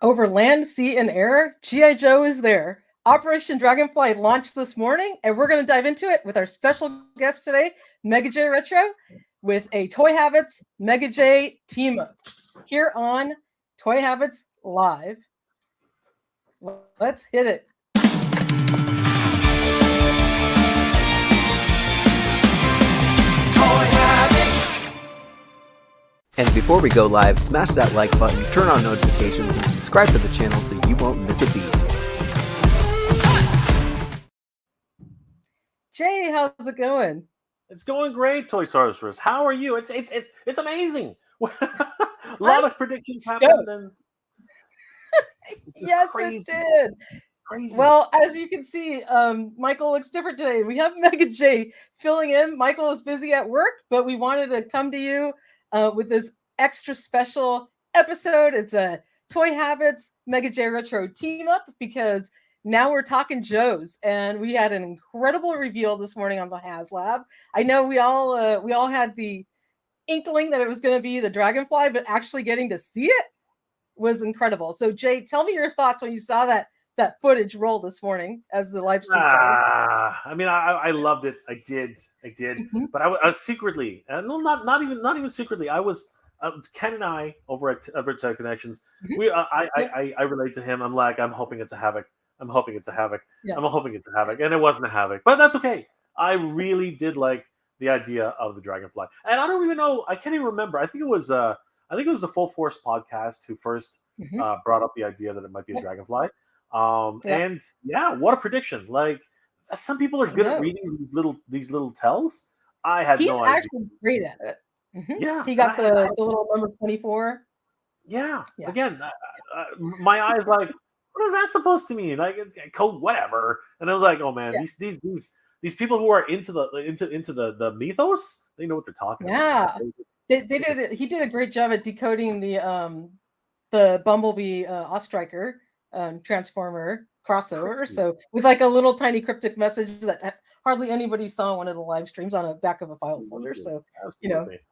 Over land, sea, and air, GI Joe is there. Operation Dragonfly launched this morning, and we're going to dive into it with our special guest today, Mega J Retro, with a Toy Habits Mega J team up here on Toy Habits Live. Let's hit it. And before we go live, smash that like button, turn on notifications, and subscribe to the channel so you won't miss a beat. Jay, how's it going? It's going great, Toy Sorceress. How are you? It's amazing. A lot of predictions happened, and yes, crazy. it did. Crazy. Well, as you can see, Michael looks different today. We have Mega J filling in. Michael is busy at work, but we wanted to come to you with this extra special episode. It's a Toy Habits Mega J Retro team up because now we're talking Joes, and we had an incredible reveal this morning on the HasLab. I know we all had the inkling that it was going to be the Dragonfly, but actually getting to see it was incredible. So, Jay, tell me your thoughts when you saw that footage roll this morning as the live stream started. I mean, I loved it. I did. Mm-hmm. But I was secretly, no, not even secretly. I was Ken and I over at Tech Connections. Mm-hmm. I relate to him. I'm like, I'm hoping it's a Havoc. I'm hoping it's a Havoc. Yeah. I'm hoping it's a Havoc, and it wasn't a Havoc, but that's okay. I really did like the idea of the Dragonfly, and I don't even know. I can't even remember. I think it was the Full Force podcast who first brought up the idea that it might be a Dragonfly. And yeah, what a prediction! Like, some people are good at reading these little tells. I had no idea. He's actually great at it. Mm-hmm. Yeah, he got the little number 24. Yeah. Again, my eyes like, what is that supposed to mean? Like, code whatever. And I was like, oh man, these people who are into the mythos, they know what they're talking about. Yeah, they did. He did a great job at decoding the Bumblebee Ostriker Transformer crossover. So with like a little tiny cryptic message that hardly anybody saw one of the live streams on the back of a file folder. So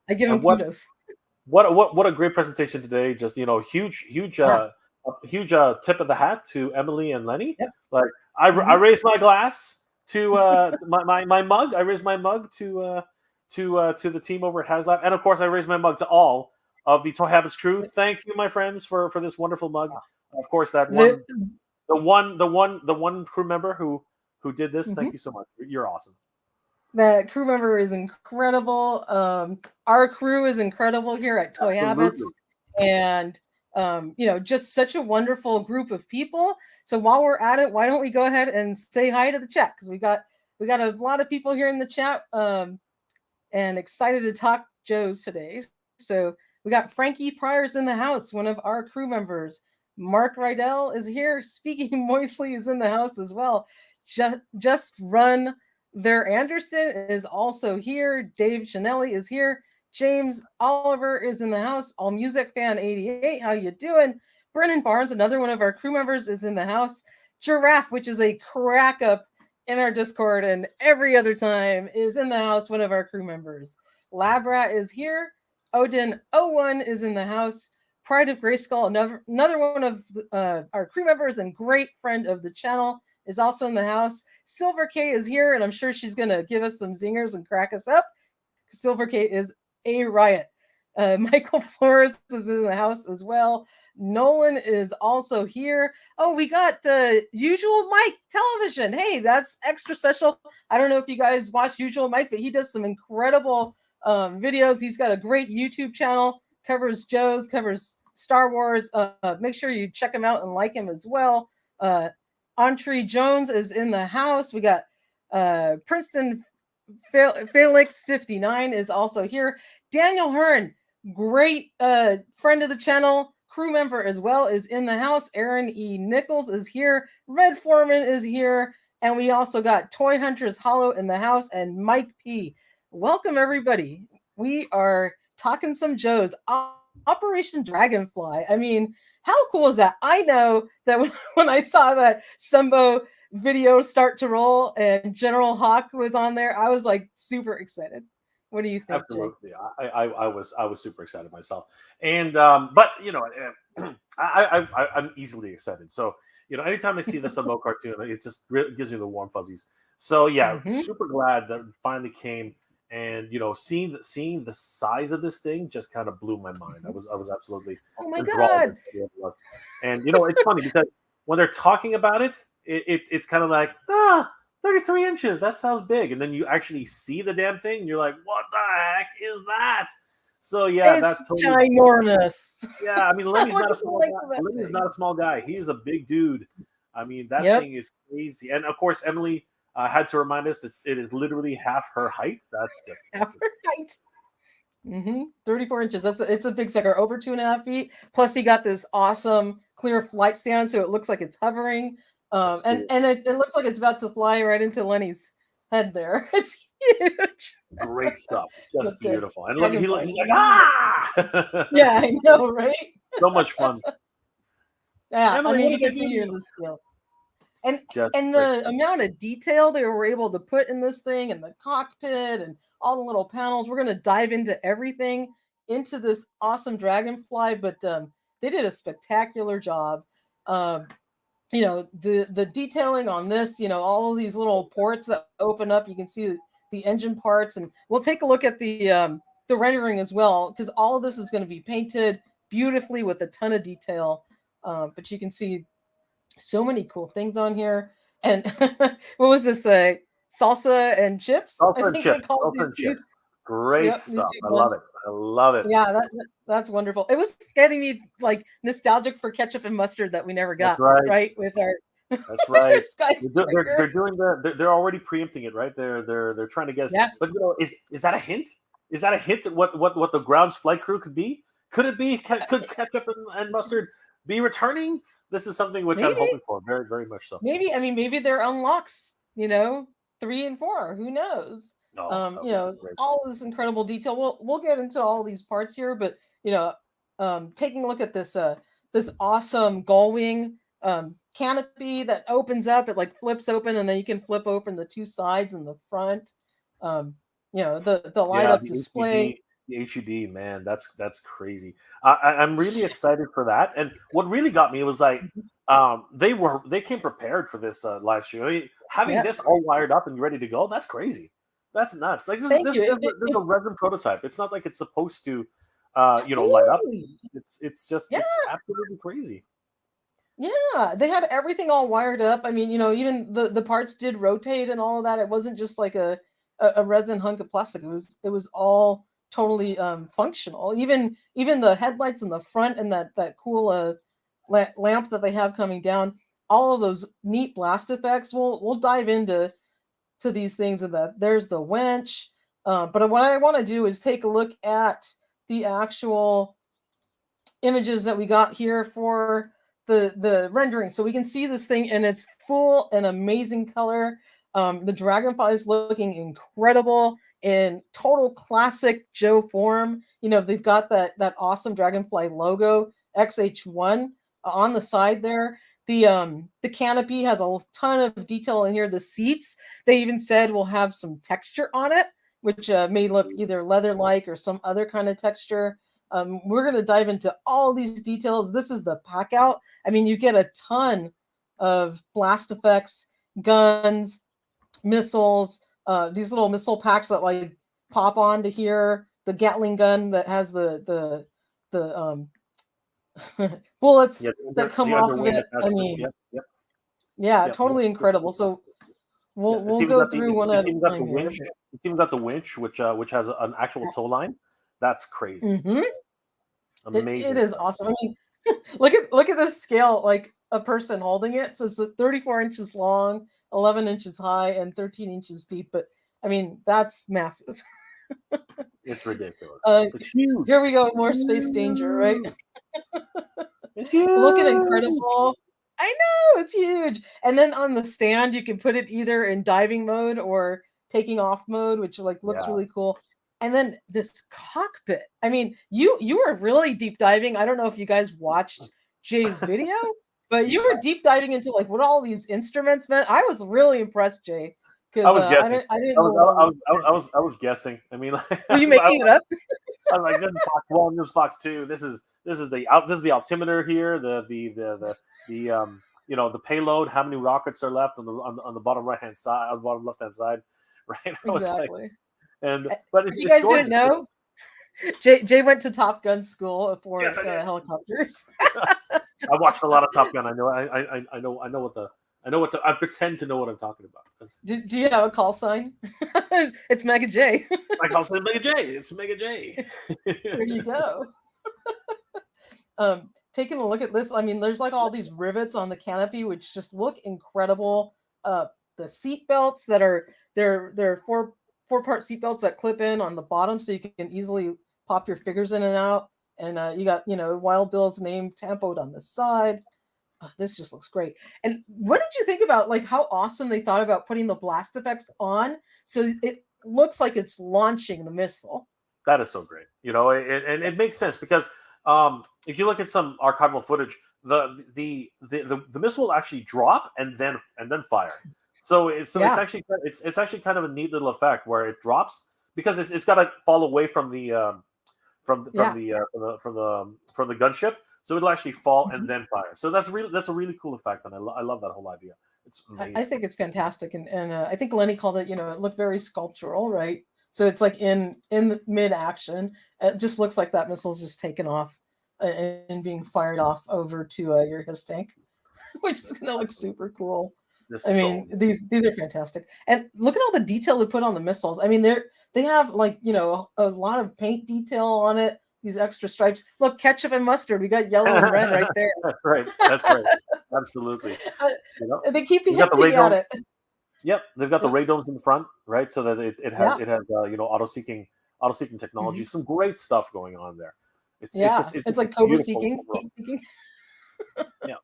I give him kudos. What a great presentation today! Just huge tip of the hat to Emily and Lenny. Yep. Like I raised my glass to my mug. I raised my mug to the team over at HasLab, and of course I raised my mug to all of the Toy Habits crew. Thank you, my friends, for this wonderful mug. Of course, that the one crew member who did this. Thank you so much. You're awesome. That crew member is incredible. Our crew is incredible here at Toy Habits, and just such a wonderful group of people. So while we're at it, why don't we go ahead and say hi to the chat, because we got a lot of people here in the chat, and excited to talk Joes today. So we got Frankie Pryor's in the house, one of our crew members. Mark Rydell is here. Speaking Moistly is in the house as well. Just Run There Anderson is also here. Dave Chanelli is here. James Oliver is in the house. All Music Fan 88, how you doing? Brennan Barnes, another one of our crew members, is in the house. Giraffe, which is a crack up in our Discord and every other time, is in the house, one of our crew members. Labrat is here. Odin01 is in the house. Pride of Grayskull, another one of our crew members and great friend of the channel, is also in the house. Silver K is here, and I'm sure she's going to give us some zingers and crack us up. Silver K is a riot. Michael Flores is in the house as well. Nolan is also here. Oh, we got Usual Mike Television. Hey, that's extra special. I don't know if you guys watch Usual Mike, but he does some incredible videos. He's got a great YouTube channel, covers Joe's, covers Star Wars. Make sure you check him out and like him as well. Entree Jones is in the house. We got Princeton Felix 59 is also here. Daniel Hearn, great friend of the channel, crew member as well, is in the house. Aaron E. Nichols is here. Red Foreman is here. And we also got Toy Hunters Hollow in the house and Mike P. Welcome, everybody. We are talking some Joes. Operation Dragonfly. I mean, how cool is that? I know that when I saw that Sumbo video start to roll and General Hawk was on there, I was like super excited. What do you think? Absolutely, Jake? I was super excited myself, and but I'm easily excited. So, anytime I see this on Mo cartoon, it just gives me the warm fuzzies. So yeah, super glad that it finally came. And seeing the size of this thing just kind of blew my mind. I was absolutely Oh my enthralled. God. And it's funny because when they're talking about it's kind of like 33 inches. That sounds big. And then you actually see the damn thing, and you're like, what the heck is that? So yeah, It's that's totally ginormous. yeah. I mean, Lenny's not a small guy. That Lenny's thing. not a small guy. He's a big dude. I mean, that thing is crazy. And of course, Emily had to remind us that it is literally half her height. That's just Half her height. 34 inches. It's a big sucker, over 2.5 feet. Plus, he got this awesome clear flight stand, so it looks like it's hovering. And it looks like it's about to fly right into Lenny's head there. It's huge. Great stuff. Just beautiful. And he's like, Yeah, I know, right? So much fun. Yeah, Emily, I mean, you can see here in the scale. And the amount of detail they were able to put in this thing, and the cockpit and all the little panels. We're going to dive into everything into this awesome Dragonfly, but they did a spectacular job. The detailing on this, all of these little ports that open up, you can see the engine parts, and we'll take a look at the rendering as well, because all of this is going to be painted beautifully with a ton of detail. But you can see so many cool things on here. And what was this? Salsa and chips? Salsa and chips. Salsa and chips. Great stuff. I love it. I love it. Yeah, that's wonderful. It was getting me like nostalgic for ketchup and mustard that we never got. That's right with our. That's right. They're doing they're already preempting it, right? They're trying to guess. Yeah. But is that a hint? Is that a hint at what the ground's flight crew could be? Could it be? Could ketchup and mustard be returning? This is something which I'm hoping for, very, very much so. Maybe they're unlocks, 3 and 4. Who knows? All this incredible detail. We'll get into all these parts here, but taking a look at this awesome gull wing canopy that opens up, it like flips open, and then you can flip open the two sides and the front. The light up display. The HUD, man, that's crazy. I'm really excited for that. And what really got me was like, they came prepared for this live stream. I mean, having this all wired up and ready to go, that's crazy. That's nuts. Like this is a resin prototype. It's not like it's supposed to, light up. It's just it's absolutely crazy. Yeah, they had everything all wired up. I mean, even the parts did rotate and all of that. It wasn't just like a resin hunk of plastic. It was all totally functional. Even the headlights in the front and that cool lamp that they have coming down, all of those neat blast effects. We'll dive into these things, and there's the winch. But what I want to do is take a look at the actual images that we got here for the rendering, so we can see this thing in its full and amazing color. The Dragonfly is looking incredible in total classic Joe form. They've got that awesome Dragonfly logo, XH1, on the side there. The canopy has a ton of detail in here. The seats, they even said, will have some texture on it, which may look either leather-like or some other kind of texture. We're going to dive into all these details. This is the pack out. I mean, you get a ton of blast effects, guns, missiles, these little missile packs that like pop onto here, the Gatling gun that has the bullets that come off of it. I mean, totally incredible. So we'll go through one at a time. It's even got the winch, which has an actual tow line. That's crazy. Amazing. It is awesome. I mean, look at this scale, like a person holding it. So it's 34 inches long, 11 inches high, and 13 inches deep. But I mean, that's massive. It's ridiculous. It's huge. Here we go, more space danger, right? It's huge. Looking incredible. I know, it's huge. And then on the stand, you can put it either in diving mode or taking off mode, which like looks really cool. And then this cockpit. I mean, you were really deep diving. I don't know if you guys watched Jay's video, but you were deep diving into like what all these instruments meant. I was really impressed, Jay. I was guessing. I was guessing. I mean, were you making it up? I'm like, this is Fox 1, this is Fox 2, this is the altimeter here, the the payload, how many rockets are left on the bottom right hand side, on the bottom left hand side, right? I was like, Exactly. but If you it's guys gorgeous. didn't know, Jay went to Top Gun school for Yes, I did. helicopters. I watched a lot of Top Gun. I pretend to know what I'm talking about. Do you have a call sign? It's Mega J. My call sign is Mega J. It's Mega J. There you go. Taking a look at this, I mean, there's like all these rivets on the canopy, which just look incredible. The seat belts that are they're four-part seat belts that clip in on the bottom, so you can easily pop your figures in and out. And you got Wild Bill's name tampoed on the side. This just looks great. And what did you think about like how awesome they thought about putting the blast effects on, so it looks like it's launching the missile? That is so great, and it makes sense because if you look at some archival footage, the missile will actually drop and then fire. So it's actually kind of a neat little effect where it drops because it's got to fall away from the gunship, so it'll actually fall and then fire. So that's a really cool effect, and I love that whole idea. It's amazing. I think it's fantastic, and I think Lenny called it. It looked very sculptural, right? So it's like in mid action, it just looks like that missile's just taken off and being fired off over to your his tank, which is gonna look super cool. I mean, these are fantastic, and look at all the detail they put on the missiles. I mean, they have like a lot of paint detail on it. These extra stripes. Look, ketchup and mustard. We got yellow and red right there. Right, that's right. Absolutely. They keep hinting at it. Yep, they've got the radomes in the front, right? So that it has auto seeking technology. Some great stuff going on there. It's like cobra seeking. Yeah,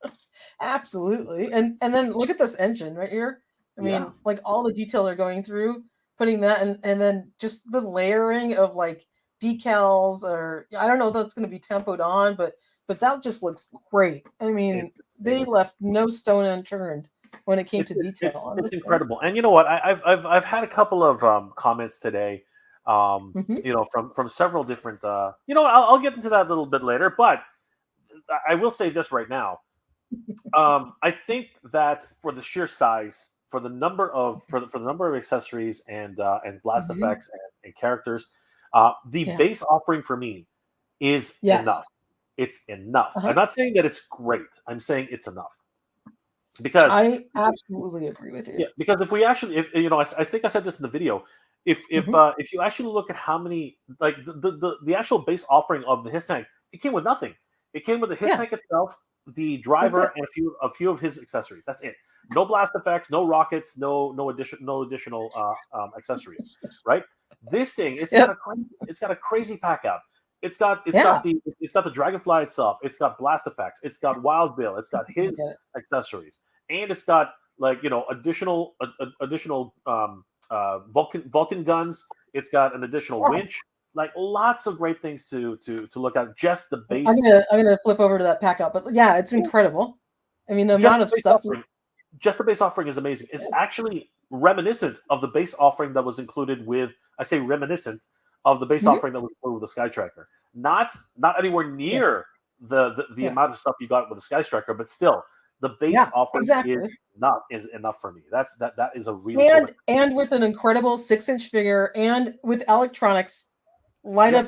absolutely. And then look at this engine right here. I mean, like all the detail they're going through, putting that and then just the layering of like decals, or I don't know if that's going to be tempoed on, but that just looks great. I mean, they left no stone unturned when it came to detail. It's incredible. And you know what? I've had a couple of comments today, from several different. I'll get into that a little bit later, but I will say this right now. I think that for the sheer size, for the number of accessories and blast effects and characters, the base offering for me is enough. It's enough. I'm not saying that it's great. I'm saying it's enough. Because I absolutely agree with you. Yeah, because if we actually, I think I said this in the video. If you actually look at how many, like the actual base offering of the HISS tank, it came with nothing. It came with the HISS tank itself, the driver, and a few of his accessories. That's it. No blast effects, no rockets, no additional accessories. Right? This thing, it's got a crazy pack out. It's got the Dragonfly itself. It's got blast effects. It's got Wild Bill. It's got his accessories, and it's got additional Vulcan guns. It's got an additional winch. Like lots of great things to look at. Just the base. I'm gonna flip over to that pack out, but yeah, it's incredible. I mean, the amount of stuff. Just the base offering is amazing. It's actually reminiscent of the base offering that was included with. I say reminiscent of the base offering that was included with the Sky Striker. Not anywhere near the amount of stuff you got with the Sky Striker, but still the base offering is enough for me. That is a really and with an incredible 6-inch figure and with electronics, light up,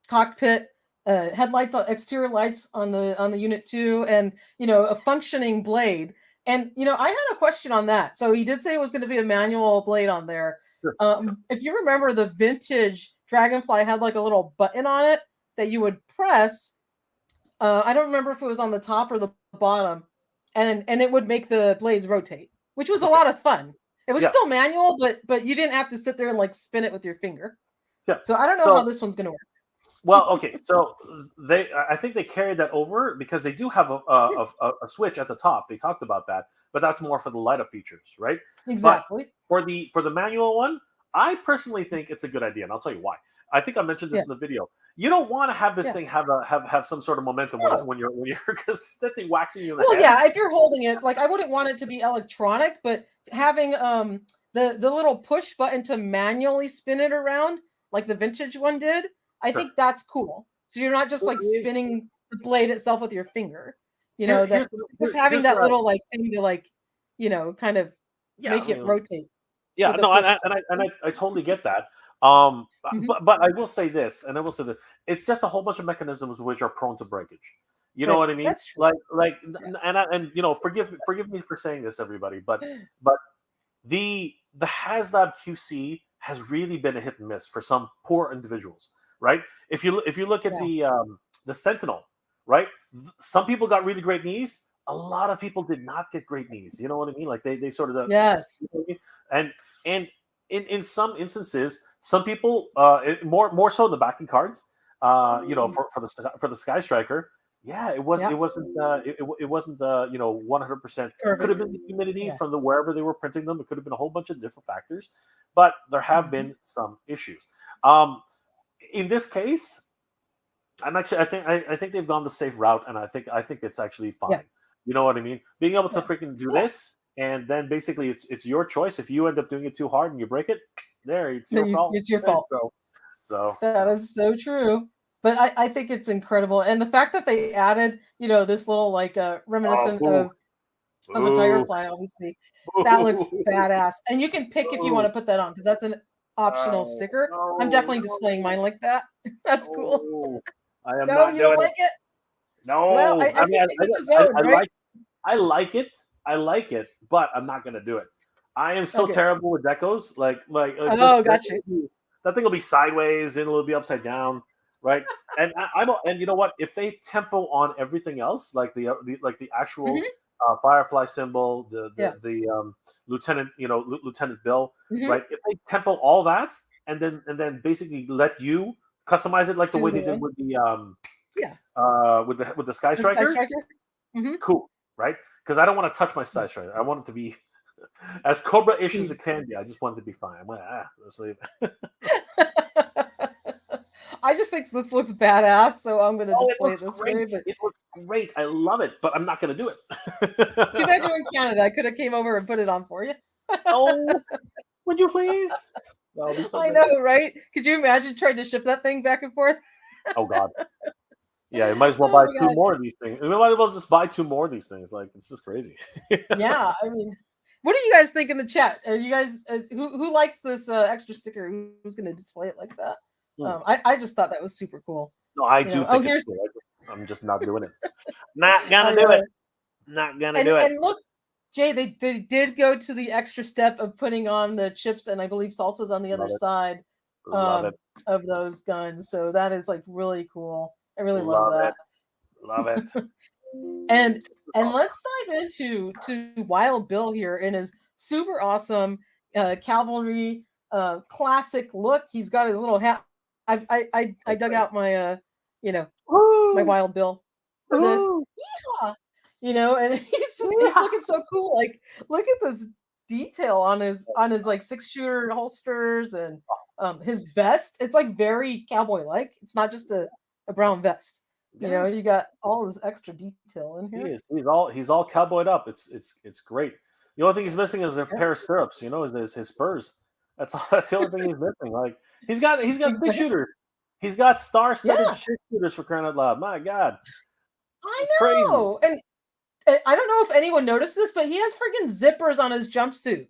cockpit, headlights, exterior lights on the unit too, and a functioning blade. And I had a question on that. So he did say it was going to be a manual blade on there. Sure. If you remember, the vintage Dragonfly had like a little button on it that you would press. I don't remember if it was on the top or the bottom, and it would make the blades rotate, which was a lot of fun. It was still manual, but you didn't have to sit there and like spin it with your finger. Yeah. So I don't know how this one's going to work. Well, okay. So I think they carried that over because they do have a switch at the top. They talked about that, but that's more for the light up features, right? Exactly. But for the manual one, I personally think it's a good idea, and I'll tell you why. I think I mentioned this in the video. You don't want to have this thing have some sort of momentum when you're because that thing whacking you in the head. Well, yeah, if you're holding it, like I wouldn't want it to be electronic, but having the little push button to manually spin it around like the vintage one did, I Sure. think that's cool. So you're not just like spinning the blade itself with your finger. You know, that just having that little like thing to like, you know, kind of make it rotate. Yeah, no, and I totally get that. But I will say this, and I will say that it's just a whole bunch of mechanisms which are prone to breakage. You know what I mean? That's true. And you know, forgive me for saying this, everybody, but the HasLab QC has really been a hit and miss for some poor individuals, right? If you look at the Sentinel, right? Some people got really great knees. A lot of people did not get great knees. You know what I mean? Like they sort of yes. You know what I mean? And in some instances, some people more so in the backing cards, you know, for the Sky Striker. Yeah, it wasn't you know, 100%. Could have been the humidity from the wherever they were printing them. It could have been a whole bunch of different factors, but there have been some issues. In this case, I think they've gone the safe route, and I think it's actually fine. Yeah. You know what I mean? Being able to freaking do this, and then basically it's your choice. If you end up doing it too hard and you break it, it's your fault. It's your fault. So that is so true. But I think it's incredible, and the fact that they added, you know, this little like reminiscent of a Dragonfly, obviously, that looks badass. And you can pick if you want to put that on, because that's an optional sticker. I'm definitely displaying mine like that. That's cool. I am no, not you doing don't like it. No, well, I like it, but I'm not gonna do it. I am so terrible with decos. Like gotcha. That thing will be sideways and it'll be upside down, right? And and you know what? If they tempo on everything else, like the actual Firefly symbol, the Lieutenant, you know, Lieutenant Bill, right? If they tempo all that and then basically let you customize it like the way they did with the with the Sky Striker. Cool, right? Because I don't want to touch my Sky Striker. I want it to be as Cobra-ish as it can be. I just want it to be fine. I'm like, let's leave. I just think this looks badass, so I'm going to display this. It looks great. I love it, but I'm not going to do it. Too bad you're in Canada. I could have came over and put it on for you. Would you please? I know, right? Could you imagine trying to ship that thing back and forth? Oh God. Yeah, you might as well buy two more of these things. You might as well just buy two more of these things. Like, it's just crazy. Yeah, I mean, what do you guys think in the chat? Are you guys who likes this extra sticker? Who's going to display it like that? I just thought that was super cool. No, I do think it's cool. I'm just not doing it. Not gonna do it. Not gonna do it. And look, Jay, they did go to the extra step of putting on the chips and I believe salsas on the other side of those guns. So that is like really cool. I really love that. Love it. and let's dive into Wild Bill here in his super awesome cavalry classic look. He's got his little hat. I dug out my my Wild Bill for this. Yeah. You know, and he's looking so cool. Like, look at this detail on his like 6-shooter holsters and his vest. It's like very cowboy like. It's not just a brown vest. You know, you got all this extra detail in here. He's all cowboyed up. It's great. The only thing he's missing is a pair of stirrups. You know, is his spurs. That's the only thing he's missing. Like he's got 6-shooters. He's got star-studded 6-shooters for crying out loud. My God, I know. Crazy. And I don't know if anyone noticed this, but he has freaking zippers on his jumpsuit.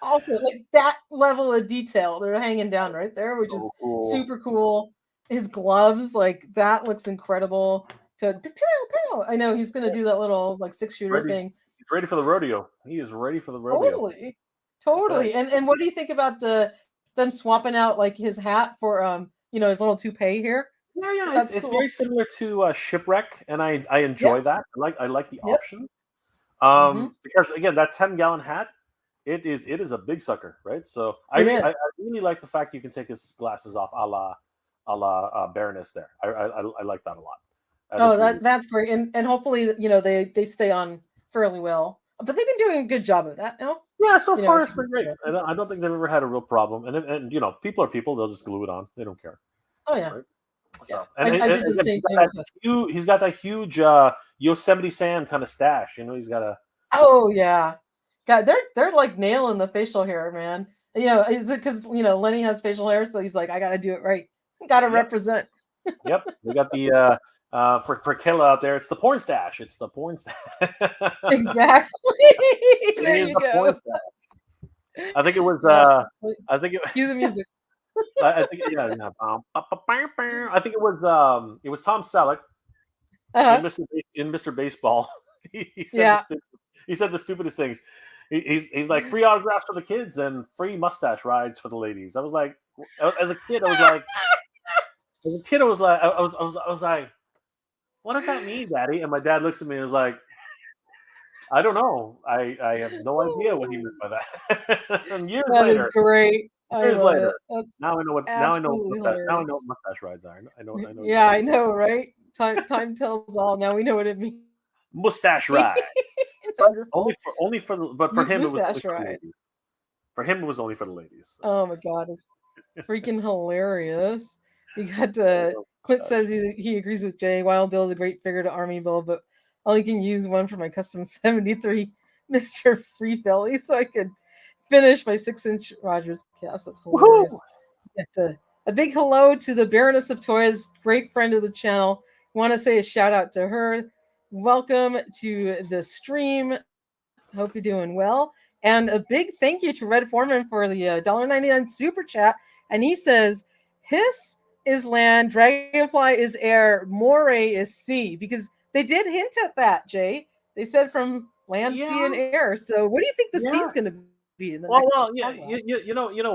Also, like that level of detail, they're hanging down right there, which is super cool. His gloves, like that looks incredible. I know he's gonna do that little like 6-shooter thing. He's ready for the rodeo. He is ready for the rodeo. Totally. And what do you think about them swapping out like his hat for his little toupee here? Yeah, it's very similar to Shipwreck, and I enjoy that. I like the option. Because again, that 10-gallon hat, it is a big sucker, right? So I really like the fact you can take his glasses off, a la Baroness there. I like that a lot. That's great, and hopefully they stay on fairly well. But they've been doing a good job of that, no? Yeah, so far it's been great. I don't think they've ever had a real problem. And people are people; they'll just glue it on. They don't care. Oh yeah. Right? So, I did the same thing. He's got that huge Yosemite Sam kind of stash. You know, he's got a. Oh yeah, God, they're like nailing the facial hair, man. is it because Lenny has facial hair, so he's like, I gotta do it right, gotta represent. Yep, we got the for Kayla out there. It's the porn stash. It's the porn stash. Exactly. There you go. I think it was. I think it. Cue the music. I think yeah. I think it was Tom Selleck in Mr. Baseball. he said the stupidest things. He's like, free autographs for the kids and free mustache rides for the ladies. I was like, as a kid, I was like, what does that mean, Daddy? And my dad looks at me and was like, I don't know. I have no idea what he meant by that. And years later, is great. Years later, now I know what mustache rides are. I know. Yeah, I know, right? Time tells all. Now we know what it means. Mustache ride. only for him it was only for the ladies. For him it was only for the ladies. So. Oh my god, it's freaking hilarious. You got Clint says he agrees with Jay. Wild Bill is a great figure to Army Bill, but only can use one for my custom 73 Mr. Free Philly, so I could finish my 6-inch Rogers cast. That's hilarious. A big hello to the Baroness of Toys, great friend of the channel. Want to say a shout out to her. Welcome to the stream. Hope you're doing well. And a big thank you to Red Foreman for the $1.99 super chat. And he says, Hiss is land, Dragonfly is air, Moray is sea. Because they did hint at that, Jay. They said from land, sea, and air. So what do you think the sea is going to be in the next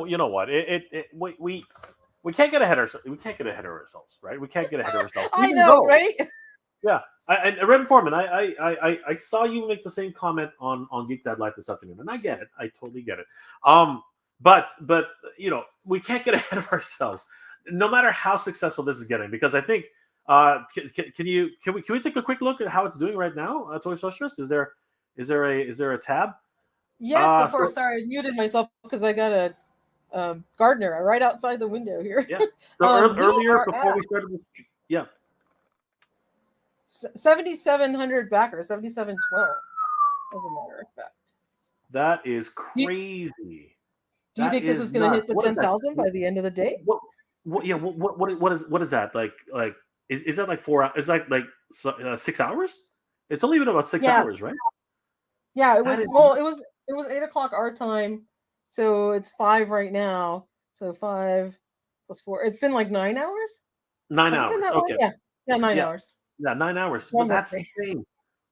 you know what? We can't get ahead of ourselves. We can't get ahead of ourselves, right? We can't get ahead of ourselves. I know, right? Yeah, and Red Foreman, I saw you make the same comment on Geek Dad Life this afternoon, and I get it. I totally get it. But we can't get ahead of ourselves, no matter how successful this is getting. Because I think, can we take a quick look at how it's doing right now? Toy Socialist, is there a tab? Yes, of course. Sorry, I muted myself because I got a gardener right outside the window here. Yeah. So earlier before we started this, yeah. 7,700 backers, 7,712, as a matter of fact. That is crazy. Do you think this is going to hit the 10,000 by the end of the day? What is that like? Is that like 4 hours? Is that like 6 hours? It's only been about 6 hours, right? Yeah, it was. It was 8 o'clock our time, so it's 5 right now. So 5 plus 4. It's been like 9 hours. 9 hours. Okay. Yeah, 9 hours. Yeah, 9 hours. But that's insane.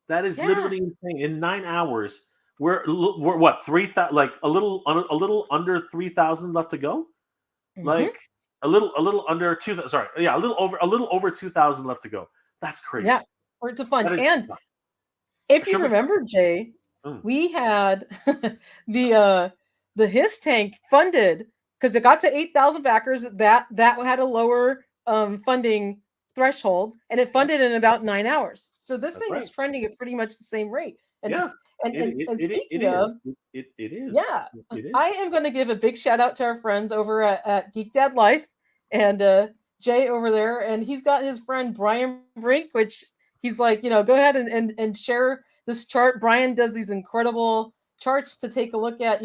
That is literally insane. In 9 hours, we're what 3,000? Like a little under 3,000 left to go. Mm-hmm. Like a little under 2,000. Sorry, a little over 2,000 left to go. That's crazy. Yeah, or it's fun. And if you remember, Jay, we had the Hiss tank funded because it got to 8,000 backers. That had a lower funding threshold, and it funded in about 9 hours. So this thing is trending at pretty much the same rate. And speaking of, it is. Yeah, I am going to give a big shout out to our friends over at Geek Dad Life and Jay over there, and he's got his friend Brian Brink, which he's like, go ahead and share this chart. Brian does these incredible charts to take a look at,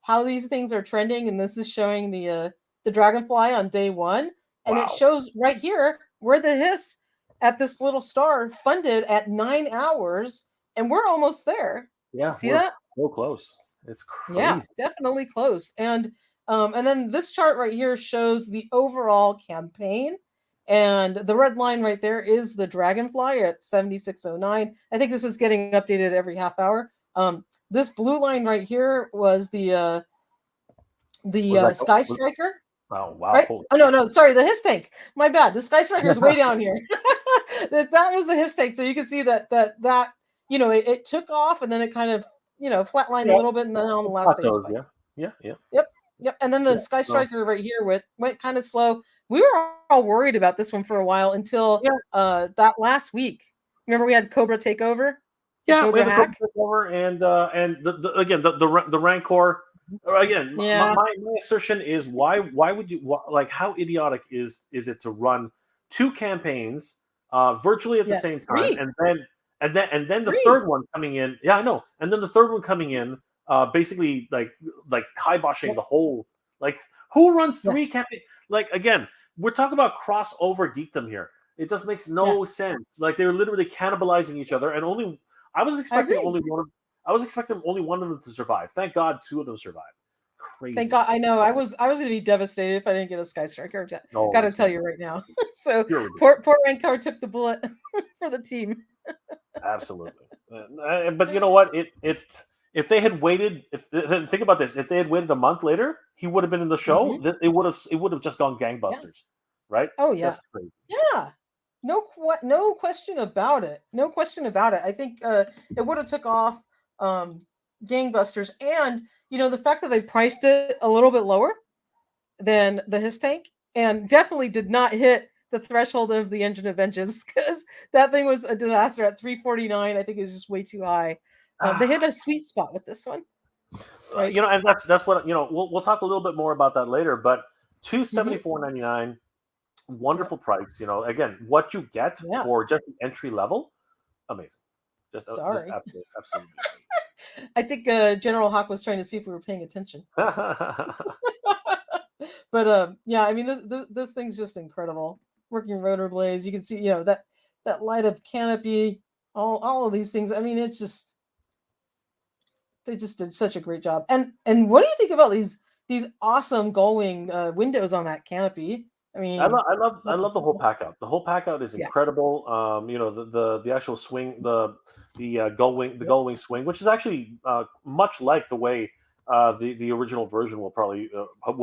how these things are trending, and this is showing the Dragonfly on day 1, and it shows right here where the Hiss at this little star funded at 9 hours, and we're almost there. Yeah, see that? So close. It's crazy. Yeah, definitely close. And then this chart right here shows the overall campaign, and the red line right there is the Dragonfly at 7609. I think this is getting updated every half hour. This blue line right here was the Sky Striker. Oh wow! Right? Oh no, sorry, the Hiss tank. My bad. The Sky Striker is way down here. that was the Hiss tank. So you can see that it took off, and then it kind of flatlined a little bit, and then on the last day. Yep. And then the Sky Striker right here went kind of slow. We were all worried about this one for a while until that last week. Remember we had Cobra take over? Yeah, we had Cobra take over, and the Rancor. Again, my assertion is why would you how idiotic is it to run 2 campaigns virtually at the same time, and then the third one coming in. Yeah, I know. And then the third one coming in basically like kiboshing the whole. Like, who runs 3 campaigns? Like, again, we're talking about crossover geekdom here. It just makes no sense. Like, they're literally cannibalizing each other, and I was expecting only one of them to survive. Thank God 2 of them survived. Crazy. Thank God. I know. I was going to be devastated if I didn't get a Sky Striker. Got to tell you right now. So poor Rancor took the bullet for the team. Absolutely. But you know what? If they had waited, think about this, if they had waited a month later, he would have been in the show. It would have just gone gangbusters, right? Oh yeah, yeah. No question about it. No question about it. I think it would have took off gangbusters, and the fact that they priced it a little bit lower than the HISS tank, and definitely did not hit the threshold of the Engine of Vengeance, because that thing was a disaster at $349. I think it was just way too high. They hit a sweet spot with this one, right? And that's what we'll talk a little bit more about that later. But $274.99, wonderful price. Again, what you get for just the entry level, amazing. Just absolutely. I think General Hawk was trying to see if we were paying attention. But yeah, I mean, this thing's just incredible. Working rotor blades, you can see, that light up canopy, all of these things. I mean, it's just, they just did such a great job. And what do you think about these awesome gull-wing windows on that canopy? I mean, I love the whole pack out. The whole pack out is incredible. The actual swing, the gull-wing swing, which is actually much like the way the original version would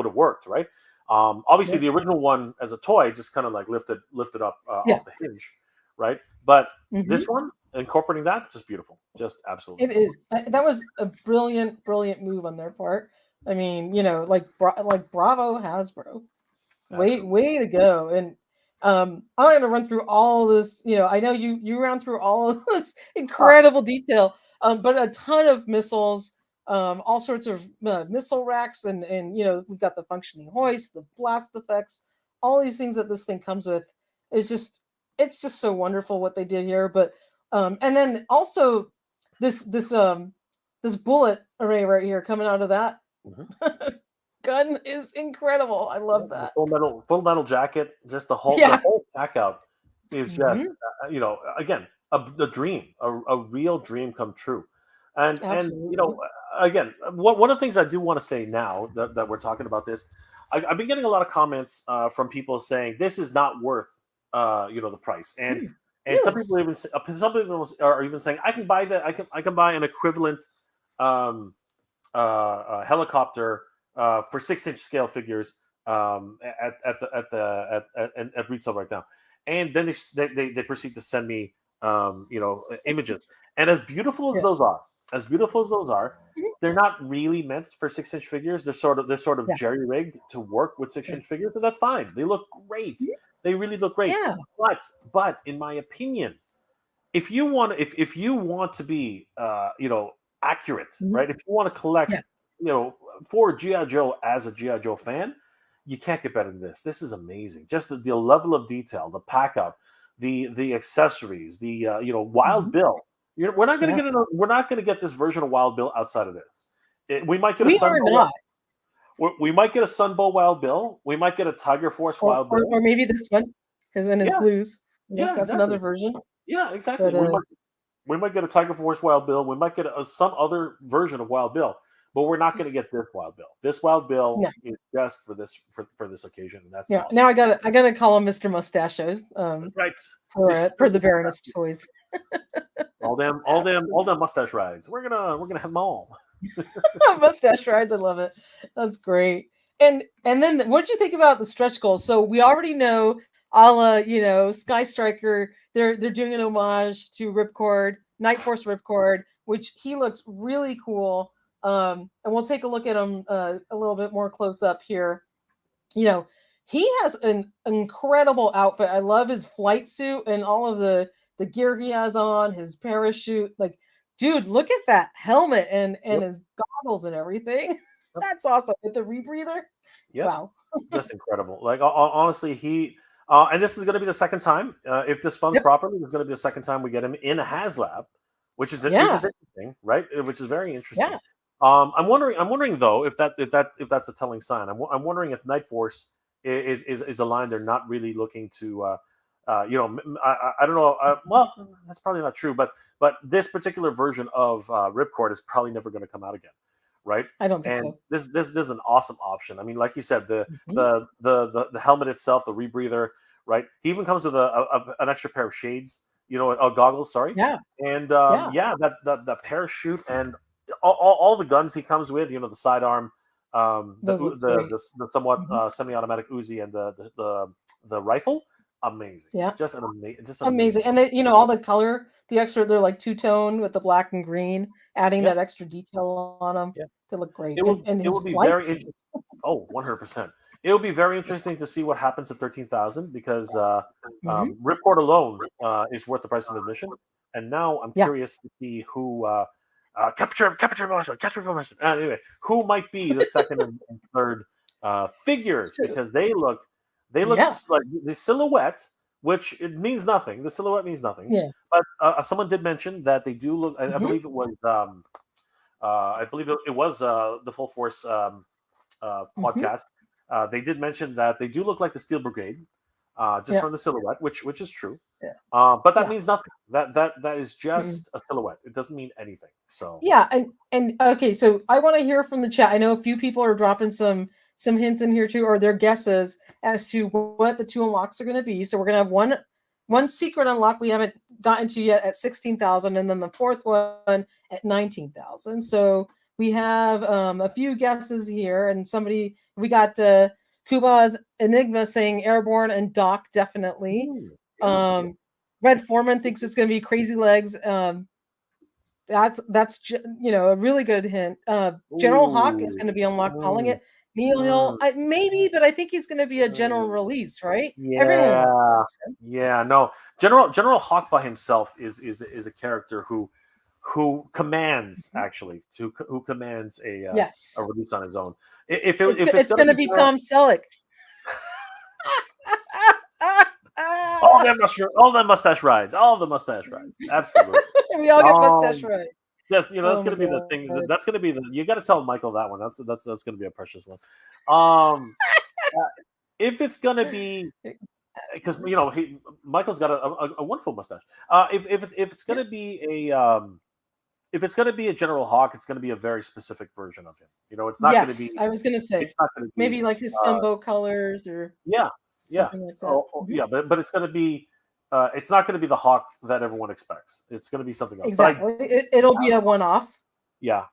have worked, right? Obviously, the original one as a toy just kind of like lifted up off the hinge, right? But this one, incorporating that, just beautiful, just absolutely. It is. That was a brilliant move on their part. I mean, like bravo Hasbro, way to go. And I'm going to run through all this. I know you ran through all of this incredible detail, but a ton of missiles. All sorts of missile racks, and we've got the functioning hoist, the blast effects, all these things that this thing comes with. It's just so wonderful what they did here. But and then also this bullet array right here coming out of that gun is incredible. I love that full metal jacket. Just the whole pack out is just again a dream, a real dream come true. And again, one of the things I do want to say now that we're talking about this, I've been getting a lot of comments from people saying this is not worth the price, and some people are even saying I can buy that. I can buy an equivalent helicopter for 6-inch scale figures at retail right now, and then they proceed to send me images, and as beautiful as those are, they're not really meant for 6-inch figures. They're sort of jerry-rigged to work with 6-inch figures, but that's fine. They look great. They really look great. Yeah. But in my opinion, if you want to be accurate, right? If you want to collect, for GI Joe as a GI Joe fan, you can't get better than this. This is amazing. Just the level of detail, the pack out, the accessories, the Wild Bill. We're not going to get this version of Wild Bill outside of this. We might get we might get a Sunbow Wild Bill. We might get a Tiger Force Wild Bill, or maybe this one, because then it's blues. That's another version. Yeah, exactly. But, we might get a Tiger Force Wild Bill. We might get some other version of Wild Bill, but we're not going to get this Wild Bill. This Wild Bill is just for this occasion, and that's awesome. Now I gotta call him Mr. Mustache, right? For the Baroness toys. all them mustache rides. We're gonna have them all. Mustache rides, I love it. That's great. And then what did you think about the stretch goals? So we already know, a la Sky Striker, they're doing an homage to Ripcord, Night Force Ripcord, which he looks really cool. And we'll take a look at him a little bit more close up here. He has an incredible outfit. I love his flight suit and all of the gear he has on, his parachute. Like, dude, look at that helmet and his goggles and everything. That's awesome. With the rebreather. Yeah. Wow. Just incredible. Like, honestly, he and this is going to be the second time. If this funds properly, it's going to be the second time we get him in a HasLab, which is interesting, right? Which is very interesting. I'm wondering though if that's a telling sign. I'm wondering if Night Force is a line they're not really looking to. I don't know. Well, that's probably not true, but this particular version of Ripcord is probably never going to come out again, right? I don't think And so. this is an awesome option. I mean, like you said, Mhm. the helmet itself, the rebreather, right? He even comes with an extra pair of shades, goggles. Sorry, Yeah, and yeah, that parachute and all the guns he comes with. The sidearm, those look great. the somewhat Mhm. semi-automatic Uzi, and the rifle. Amazing, Yeah, just an amazing. amazing. And they, all the color, the extra, they're like two-tone with the black and green, adding Yeah, that extra detail on them. yeah. They look great. It will And it his will be flight very suit. interesting. Oh, 100%. It will be very interesting to see what happens at 13,000 because Mhm. Ripcord alone is worth the price of admission. And now I'm Yeah. curious to see who capture monster. Anyway, who might be the second and third figures So, because they look yeah, like the silhouette, which it means nothing. The silhouette means nothing. yeah. But someone did mention that they do look. I Mhm. believe it was. The Full Force Mhm. podcast. They did mention that they do look like the Steel Brigade, just Yeah, from the silhouette, which is true. yeah, But that yeah. means nothing. That is Mhm. just a silhouette. It doesn't mean anything. So Yeah, and okay, so I want to hear from the chat. I know a few people are dropping some hints in here too, or their guesses as to what the two unlocks are going to be. So we're going to have one secret unlock we haven't gotten to yet at 16,000, and then the fourth one at 19,000. So we have a few guesses here, and we got Kuba's Enigma saying Airborne and Doc definitely. yeah, yeah. Red Foreman thinks it's going to be Crazy Legs. That's a really good hint. General Hawk is Ooh, going to be unlocked, calling mm, it. Neil Hill, mm, maybe, but I think he's going to be a general mm. release, right? Everyone Yeah, likes him. yeah. No, General Hawk by himself is a character who commands Mhm. who commands a Yes, release on his own. If it's it's gonna going to be be General, Tom Selleck. all the mustache rides, all the mustache rides, absolutely. We all get mustache Um, right. yes, that's Oh my gonna be the thing. god. That's gonna be the. You got to tell Michael that one. That's gonna be a precious one. Um, uh, if it's gonna be because Michael's got a wonderful mustache. If it's Yeah. gonna be if it's gonna be a General Hawk, it's gonna be a very specific version of him. It's not gonna Yes, be. I was going to say It's not gonna maybe be. like his Uh, Sunbow colors or yeah, yeah, something like that. Mhm. yeah. But it's gonna be. It's not gonna be the Hawk that everyone expects. It's gonna be something else. But Exactly. It'll be a one-off.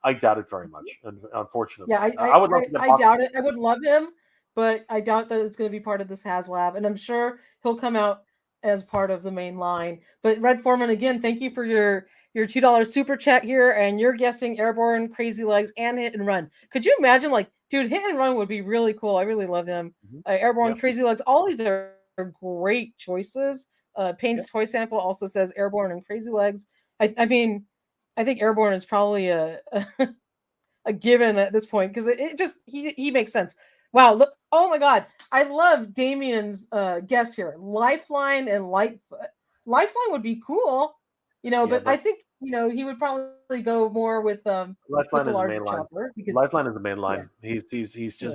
I doubt it very much. Unfortunately, Yeah, I would love to get I Hawk. doubt it. I would love him, but I doubt that it's going to be part of this HasLab, and I'm sure he'll come out as part of the main line. But Red Foreman, again, thank you for your $2 super chat here, and you're guessing Airborne, Crazy Legs, and Hit and Run. Could you imagine, like, dude, Hit and Run would be really cool. I really love him. Mhm. Airborne, Yeah, Crazy Legs, all these are great choices. yeah. Payne's Toy Sample also says Airborne and Crazy Legs. I mean, I think Airborne is probably a given at this point because it just he makes sense. Wow, look! Oh my God, I love Damien's guess here. Lifeline and Lightfoot. Lifeline would be cool, Yeah, but I but think he would probably go more with Lifeline the is the larger main line. chopper because Lifeline is the main yeah, line. He's just yeah,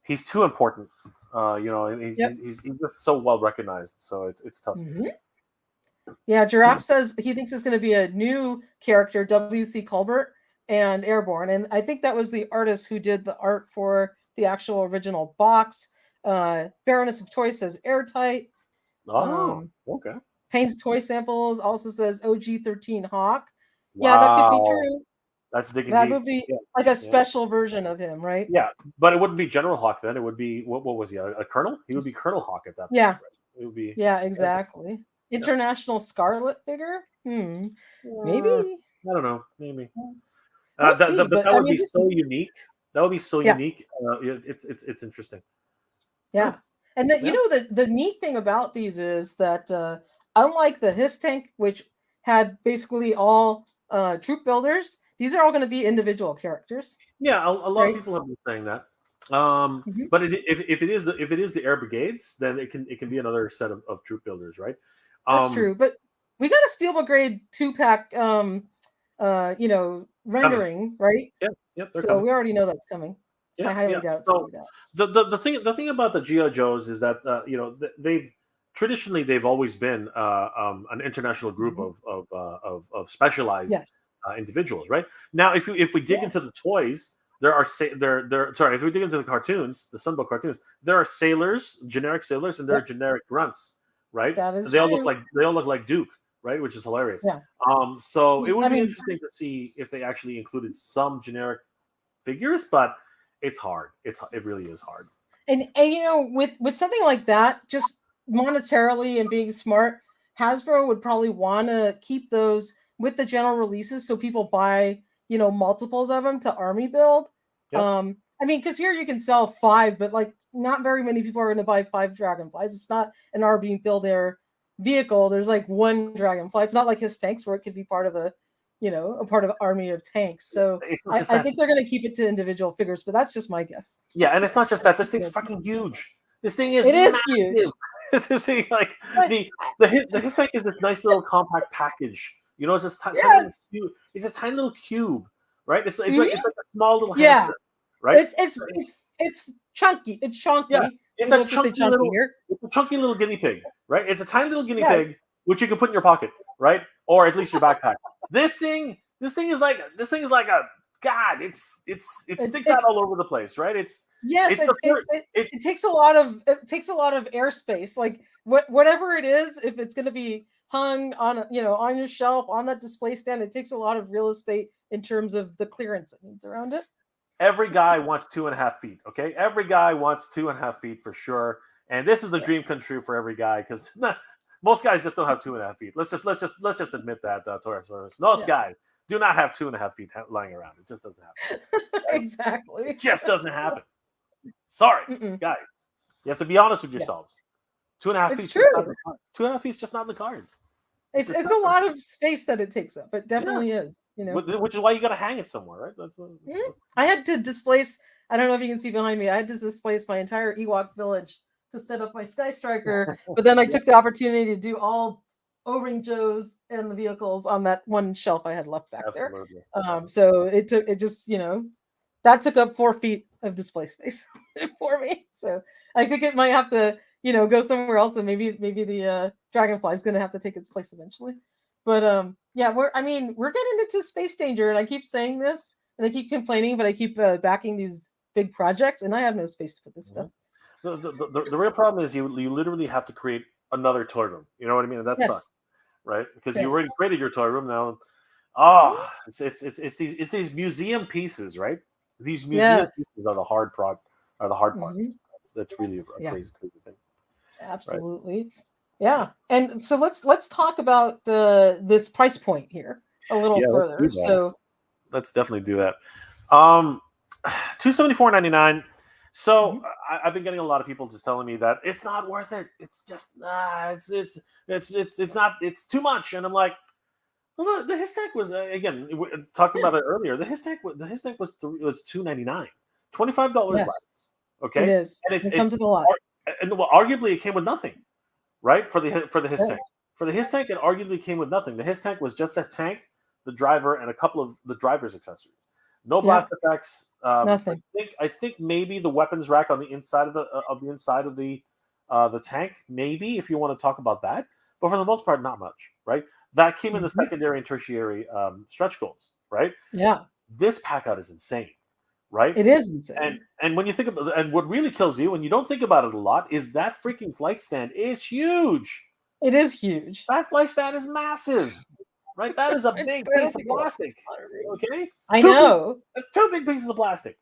he's too important. And yep. he's just so well recognized. So it's tough. Hmm. Yeah, Giraffe says he thinks it's going to be a new character, W.C. Colbert and Airborne. And I think that was the artist who did the art for the actual original box. Baroness of Toy says airtight. Oh, Um, okay. Payne's Toy Samples also says OG-13 Hawk. Yeah, that could be Wow, true. that's digging That deep. would be Yeah, like a yeah, special version of him, right? yeah. But it wouldn't be General Hawk then. It would be what was he? A colonel? He would be Just Colonel Hawk at that point. yeah, Right? It would be. yeah, Okay. exactly. Yeah. International Scarlet figure? I Maybe. don't know. Maybe. We'll see. But But that I would mean, be this so is unique. That would be so yeah. unique. It's interesting. Good. Yeah. And then Yeah. the neat thing about these is that unlike the His tank, which had basically all troop builders, these are all going to be individual characters, Yeah. A lot of right? people have been saying that. Mhm. But if it is the air brigades, then it can be another set of troop builders, right? That's Um, true. But we got a Steel Brigade 2-pack rendering, right? Yep, they're So coming. we already know that's coming. I highly doubt it's So going to be that. the thing about the GI Joes is that they've traditionally always been an international group of specialized Yes. Individuals, right? Now, if we dig into the toys, if we dig into the cartoons, the Sunbow cartoons, there are sailors, generic sailors, and there are generic grunts, right? That is they all true. look like Duke, right? Which is hilarious. Yeah. So it would be interesting to see if they actually included some generic figures, but it's hard. It really is hard. And with something like that, just monetarily and being smart, Hasbro would probably want to keep those with the general releases so people buy multiples of them to army build. Yep. Because here you can sell 5, but like not very many people are going to buy 5 Dragonflies. It's not an army build air vehicle. There's like 1 Dragonfly. It's not like his tanks where it could be part of a part of an army of tanks. So I think they're going to keep it to individual figures, but that's just my guess. Yeah, and it's not just that. This thing's fucking huge. This thing is huge. This thing, like the his tank is this nice little compact package. It's this tiny little cube, right? It's like a small little hamster, right? It's chunky. It's chunky. Yeah, it's a chunky little guinea pig, right? It's a tiny little guinea pig which you can put in your pocket, right? Or at least your backpack. This thing is like a god. It sticks out all over the place, right? It takes a lot of airspace. Like whatever it is, if it's going to be hung on on your shelf on that display stand, it takes a lot of real estate in terms of the clearance it needs around it. Every guy wants 2.5 feet. Okay, every guy wants 2.5 feet for sure, and this is the dream come true for every guy because most guys just don't have 2.5 feet. Let's just admit that, most guys do not have 2.5 feet lying around. It just doesn't happen. Exactly. It just doesn't happen. Sorry, guys. You have to be honest with yourselves. 2.5 feet. It's true. 2.5 feet is just not in the cards. It's a lot of space that it takes up. It definitely is. Which is why you got to hang it somewhere, right? I had to displace. I don't know if you can see behind me. I had to displace my entire Ewok village to set up my Sky Striker, but then I took the opportunity to do all O-ring Joes and the vehicles on that one shelf I had left back there. So it that took up 4 feet of display space for me. So I think it might have to go somewhere else, and maybe the Dragonfly is going to have to take its place eventually. But we're getting into space danger, and I keep saying this, and I keep complaining, but I keep backing these big projects, and I have no space to put this stuff. The real problem is you literally have to create another toy room. You know what I mean? And that sucks, right? Because you already created your toy room now. It's these museum pieces, right? These museum pieces are the hard part. That's really a crazy thing. Absolutely. Right? Yeah. And so let's talk about this price point here a little further. So let's definitely do that. $274.99. So I've been getting a lot of people just telling me that it's not worth it. It's just it's too much. And I'm like, well, the HisTech was again talking about it earlier. The HisTech was $299, $25 less. Okay, it is. And it comes with a lot. And arguably it came with nothing, right? For the HisTech. For the HisTech, it arguably came with nothing. The HisTech was just a tank, the driver, and a couple of the driver's accessories. No blast effects. Nothing. I think maybe the weapons rack on the inside of the tank. Maybe if you want to talk about that, but for the most part, not much. Right? That came in the secondary and tertiary stretch goals. Right? Yeah. This pack out is insane. Right? It is insane. And when you think about and what really kills you, and you don't think about it a lot, is that freaking flight stand is huge. It is huge. That flight stand is massive. Right, that is a big piece of plastic. Okay, I know. 2 big pieces of plastic.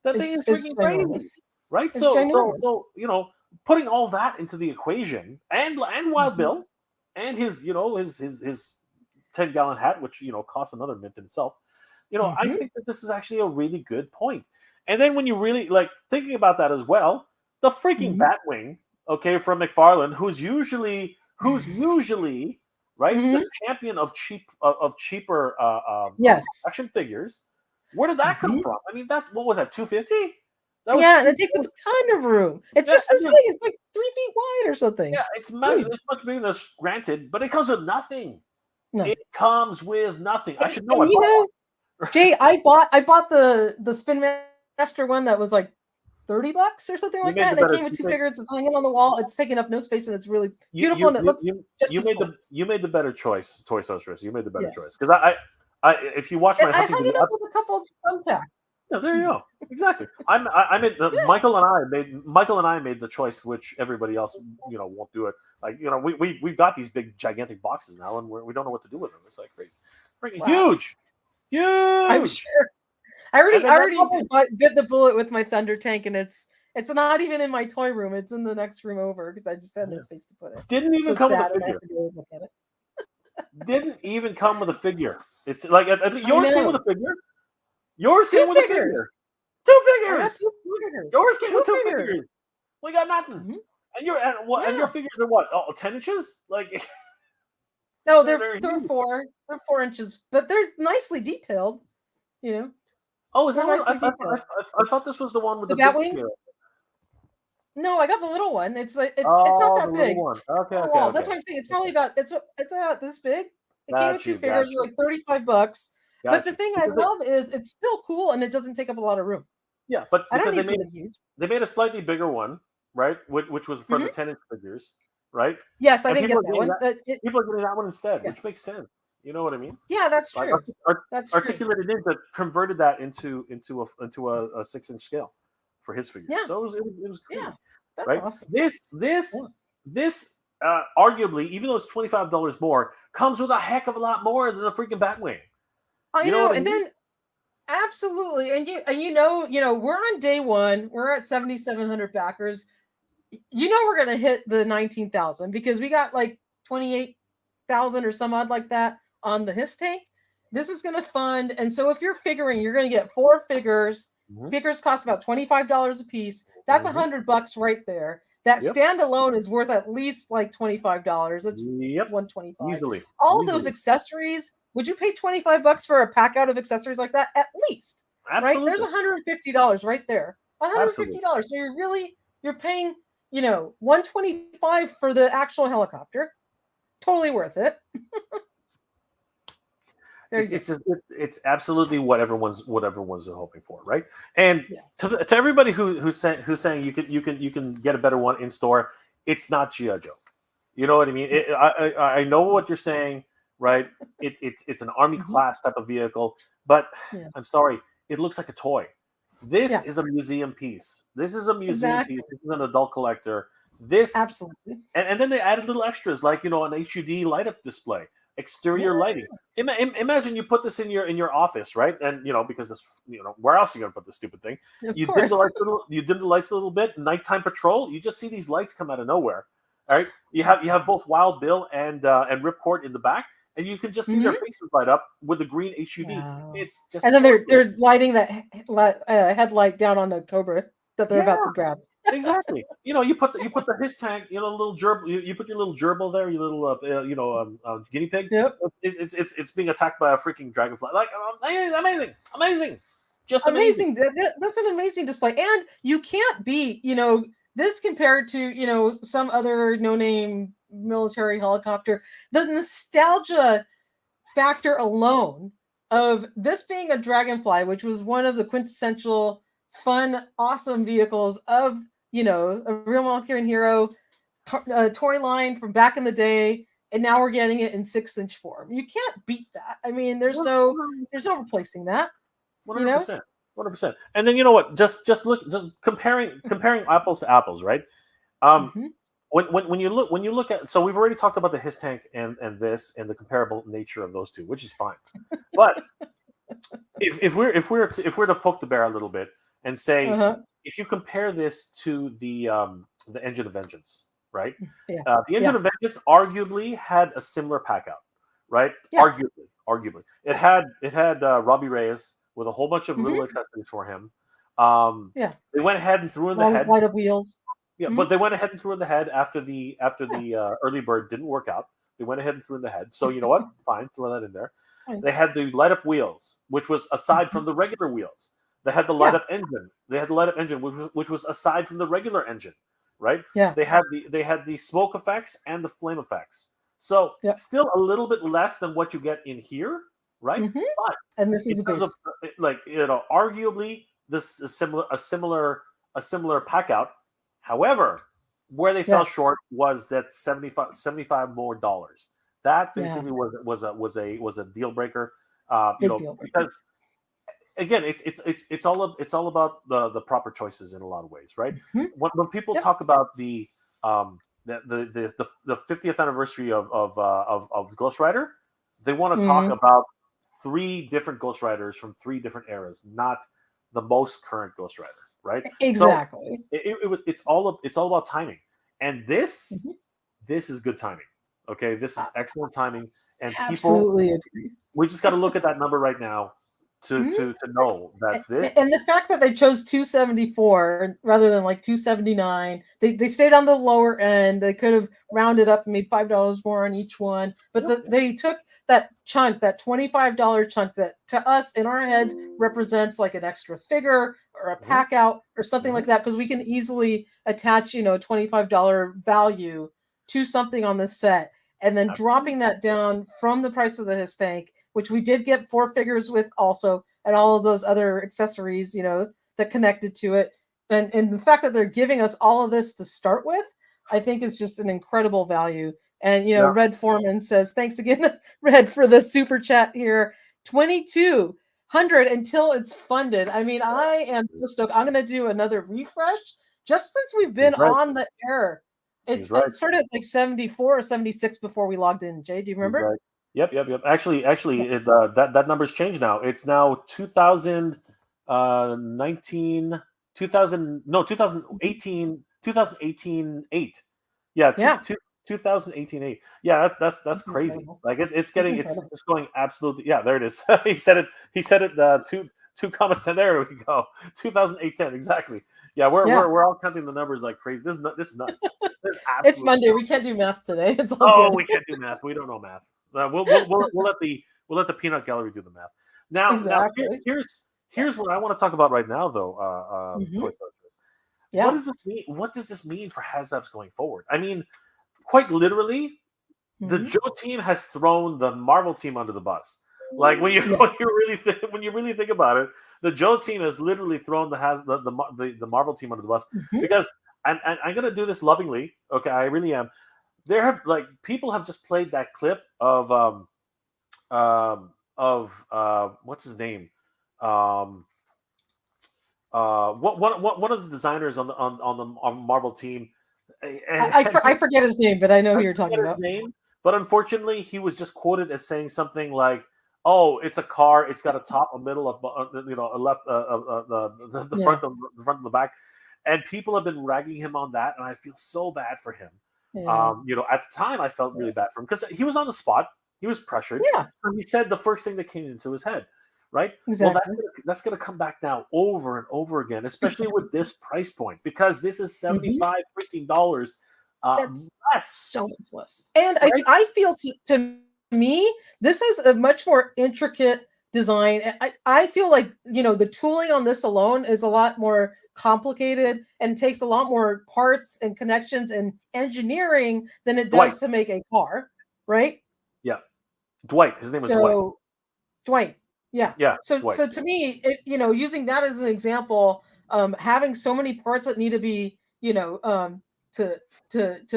That thing is freaking crazy, right? So putting all that into the equation, and Wild Bill, and his 10-gallon hat, which costs another mint in itself. I think that this is actually a really good point. And then when you really thinking about that as well, the freaking Batwing, from McFarlane, who's usually right? The champion of cheaper action figures. Where did that come from? I mean, what was that? 250? It takes a ton of room. It's just this big. It's like 3 feet wide or something. Yeah, it's much bigger than granted, but it comes with nothing. No. It comes with nothing. I should know. Jay, I bought the Spin Master one that was like $30 or something like that. And it came with 2 figures. It's hanging on the wall. It's taking up no space, and it's really beautiful. And it looks you made the better choice, Toy Socialist. You made the better choice because I if you watch my hunting, I hung it up with a couple of thumbtacks. Yeah, there you go. Exactly. I made Michael and I made the choice, which everybody else won't do it. Like we've got these big gigantic boxes now, and we don't know what to do with them. It's like crazy. Wow. Huge. I'm sure. I already bit the bullet with my Thunder Tank, and it's not even in my toy room. It's in the next room over because I just had no space to put it. Didn't even come with a figure. Didn't even come with a figure. It's like yours came with a figure. Yours came with a figure. 2 figures. Yours came with 2 figures. We got nothing. Mm-hmm. And your figures are what? 10 inches? Like no, they're 4. They're 4 inches, but they're nicely detailed. Oh, is that one? I thought this was the one with the big scale. No, I got the little one. It's not that big. One. Okay. That's what I'm saying. It's probably about it's about this big. It came with 2 figures, like $35. But the thing I love is it's still cool and it doesn't take up a lot of room. Yeah, but because they made a slightly bigger one, right? Which was for the 10-inch figures, right? Yes, I didn't get that one. People are getting that one instead, which makes sense. You know what I mean? Yeah, that's true. That's Articulated Ninja converted that into a 6-inch scale for his figure. Yeah. So it was great. Yeah, that's right? awesome. This arguably, even though it's $25 more, comes with a heck of a lot more than the freaking Batwing. I know, and then absolutely, and we're on day 1. We're at 7,700 backers. We're gonna hit the 19,000 because we got like 28,000 or some odd like that on the HISS tank. This is gonna fund, and so if you're figuring, you're gonna get 4 figures. Mm-hmm. Figures cost about $25 a piece. That's $100 right there. That standalone is worth at least like $25. That's $125 easily. All those accessories. Would you pay $25 for a pack out of accessories like that? At least, absolutely. Right? There's $150 right there. $150. So you're paying, $125 for the actual helicopter. Totally worth it. It's absolutely what everyone's hoping for, right? And to everybody who's saying you can get a better one in store, it's not GI Joe. You know what I mean? I know what you're saying. Right, it's an Army class type of vehicle, but I'm sorry, it looks like a toy. This is a museum piece. This is a museum piece. This is an adult collector. This absolutely, and then they added little extras like an HUD light up display, exterior lighting. Imagine you put this in your office, right? And because this, where else are you gonna put this stupid thing? You dim the lights a little bit. Nighttime patrol. You just see these lights come out of nowhere. All right, you have both Wild Bill and Ripcord in the back. And you can just see their faces light up with the green HUD. Wow. It's just, and then they're lighting that headlight down on the Cobra that they're about to grab. Exactly. You put the HISS tank. Little gerbil. You put your little gerbil there. Your little guinea pig. Yep. It's being attacked by a freaking dragonfly. Like amazing. Just amazing. That's an amazing display, and you can't beat this compared to some other no-name military helicopter. The nostalgia factor alone of this being a Dragonfly, which was one of the quintessential fun, awesome vehicles of a real Valkyrian hero toy line from back in the day, and now we're getting it in 6-inch form. You can't beat that. I mean, there's no replacing that. 100%. 100%. And then you know what? Just comparing apples to apples, right? When you look at, so we've already talked about the HISS tank and this and the comparable nature of those two, which is fine. But if we're to poke the bear a little bit and say if you compare this to the Engine of Vengeance, right? Yeah. The Engine of Vengeance arguably had a similar pack out, right? Yeah. Arguably, it had Robbie Reyes with a whole bunch of little accessories for him. They went ahead and threw in the head. Light up wheels. Yeah, but they went ahead and threw in the head after the early bird didn't work out. They went ahead and threw in the head. So you know what? Fine, throw that in there. They had the light up wheels, which was aside from the regular wheels. They had the light up engine. They had the light up engine, which was aside from the regular engine, right? Yeah. They had the smoke effects and the flame effects. So still a little bit less than what you get in here, right? But And this is a because base. of like arguably this is a similar pack out. However, where they fell short was that 75 more dollars. That basically was a deal breaker. Big deal breaker. Because again, it's all about the proper choices in a lot of ways, right? When people talk about the 50th anniversary of Ghost Rider, they want to talk about 3 different Ghost Riders from 3 different eras, not the most current Ghost Rider, right? Exactly. So it's all about timing, and this is good timing. Okay, this is excellent timing, and Absolutely agree. we just got to look at that number right now to know that this, and the fact that they chose 274 rather than like 279, they stayed on the lower end. They could have rounded up and made $5 more on each one, but they took that chunk, that $25 chunk that to us in our heads represents like an extra figure or a pack out or something like that, because we can easily attach a $25 value to something on the set, and then dropping that down from the price of the HISS tank, which we did get 4 figures with also, and all of those other accessories, that connected to it. And the fact that they're giving us all of this to start with, I think is just an incredible value. And, Red Foreman says, thanks again, Red, for the super chat here. 2,200 until it's funded. I mean, I am so stoked. I'm going to do another refresh just since we've been on the air. It started at like 74 or 76 before we logged in. Jay, do you remember? Right. Yep. Actually, that number's changed now. It's now 2018, 2018 8. Yeah. 2018 8. Yeah, that's crazy. Incredible. Like it's just going absolutely. Yeah, there it is. He said it. Two comments, and there we go. 2008-10 exactly. Yeah, we're all counting the numbers like crazy. This is nuts. It's Monday. We can't do math today. It's all good. We can't do math. We don't know math. We'll let the peanut gallery do the math. Now, here's what I want to talk about right now, though. What does this mean? What does this mean for HasLabs going forward? I mean, quite literally, the Joe team has thrown the Marvel team under the bus. Like when you really think about it, the Joe team has literally thrown the Marvel team under the bus, because I'm going to do this lovingly. Okay, I really am. There have people have just played that clip of what's his name, one of the designers on the Marvel team. I forget his name, but I know who you're talking about. But unfortunately, he was just quoted as saying something like, "Oh, it's a car. It's got a top, a middle, a left, the front, the front, and the back." And people have been ragging him on that, and I feel so bad for him. Yeah. At the time, I felt really bad for him because he was on the spot. He was pressured. Yeah. So he said the first thing that came into his head, right? Exactly. Well, that's going to come back now over and over again, especially with this price point, because this is $75 freaking dollars. That's so much less. And right? I feel to me, this is a much more intricate design. I feel like, the tooling on this alone is a lot more complicated and takes a lot more parts and connections and engineering than it does to make a car, right? Yeah. Dwight. His name was Dwight. Dwight. Yeah. Yeah. So to me, using that as an example, having so many parts that need to be, to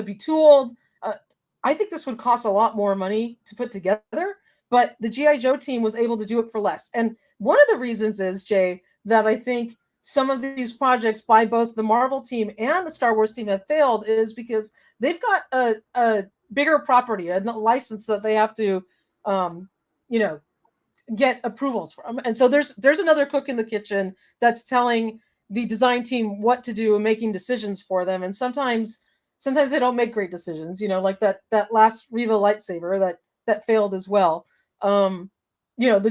be tooled, I think this would cost a lot more money to put together, but the GI Joe team was able to do it for less. And one of the reasons is, Jay, that I think some of these projects by both the Marvel team and the Star Wars team have failed is because they've got a bigger property, a license that they have to, get approvals from. And so there's another cook in the kitchen that's telling the design team what to do and making decisions for them. And sometimes they don't make great decisions, like that last Riva lightsaber that failed as well. The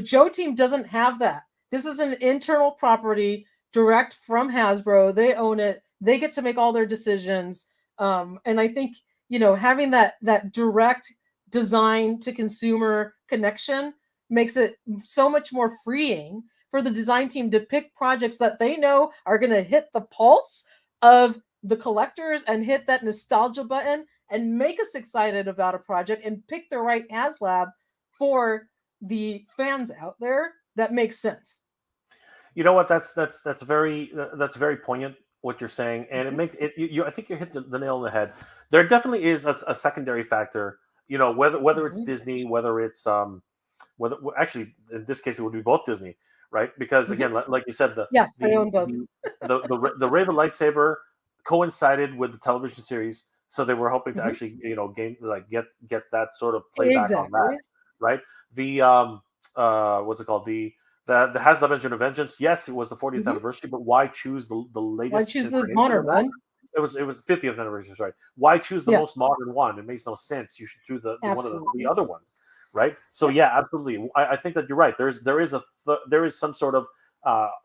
Joe team doesn't have that. This is an internal property direct from Hasbro. They own it. They get to make all their decisions. And I think, having that direct design to consumer connection makes it so much more freeing for the design team to pick projects that they know are going to hit the pulse of the collectors and hit that nostalgia button and make us excited about a project and pick the right HasLab for the fans out there that makes sense. You know what? That's very poignant what you're saying, and it Mhm. makes it. I think you hit the nail on the head. There definitely is a secondary factor. Whether it's Mhm. Disney, whether it's whether actually in this case it would be both Disney, right? Because Mhm. again, like you said, Yes, I the own both. the the Raven lightsaber coincided with the television series, so they were hoping to Mhm. actually gain get that sort of playback on that, Exactly. right? The what's it called, the HasLab Engine of Vengeance. Yes, it was the 40th Mhm. anniversary, but why choose the Well, I latest choose the incarnation of modern that? one. It was 50th anniversary. Sorry, why choose the Yeah, most modern one? It makes no sense. You should do the one of the three absolutely. other ones, right? So Yeah. yeah, absolutely. I think that you're right. There is some sort of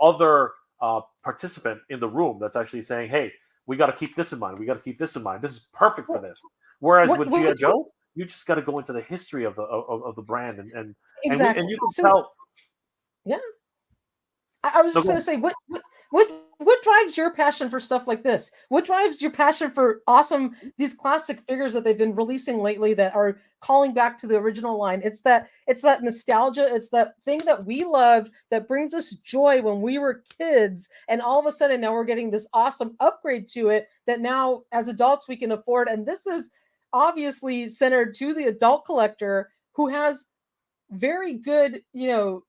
other participant in the room that's actually saying, "Hey, we got to keep this in mind. We got to keep this in mind. This is perfect for What this." Whereas what with what GI what, what Joe, you just got to go into the history of the brand and exactly. you can So tell. yeah, I was No, just go gonna ahead. say, what drives your passion for stuff like this? What drives your passion for these classic figures that they've been releasing lately that are calling back to the original line? It's that nostalgia. It's that thing that we loved that brings us joy when we were kids, and all of a sudden now we're getting this awesome upgrade to it that now as adults we can afford. And this is obviously centered to the adult collector who has very good,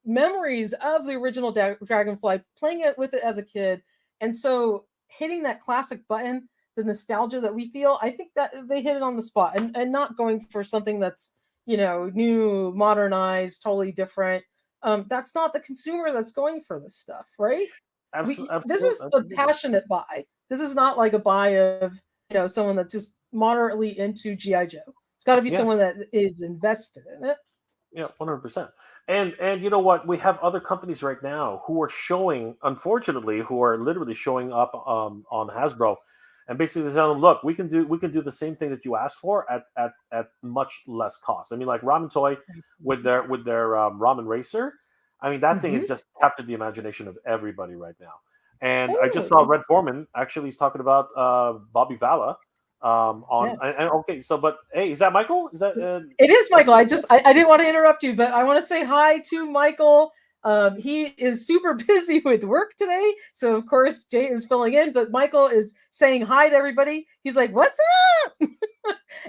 memories of the original Dragonfly, playing it with it as a kid, and so hitting that classic button, the nostalgia that we feel. I think that they hit it on the spot, and not going for something that's new, modernized, totally different. That's not the consumer that's going for this stuff, right? This Absolutely, is a absolutely. passionate buy. This is not like a buy of someone that's just moderately into GI Joe. It's got to be Yeah, someone that is invested in it. yeah, 100%. And you know what? We have other companies right now who are showing, unfortunately, who are literally showing up on Hasbro, and basically telling them, look, we can do the same thing that you asked for at much less cost. I mean, like Ramen Toy with Absolutely. their Ramen Racer. I mean, that thing has Mhm. just captured the imagination of everybody right now. And I just saw Totally. Red Foreman actually he's talking about Bobby Vala Yeah. on and okay. So, but hey, is that Michael? Is that It is that's Michael. I didn't want to interrupt you, but I want to say hi to Michael. He is super busy with work today, so of course Jay is filling in. But Michael is saying hi to everybody. He's like, "What's up?"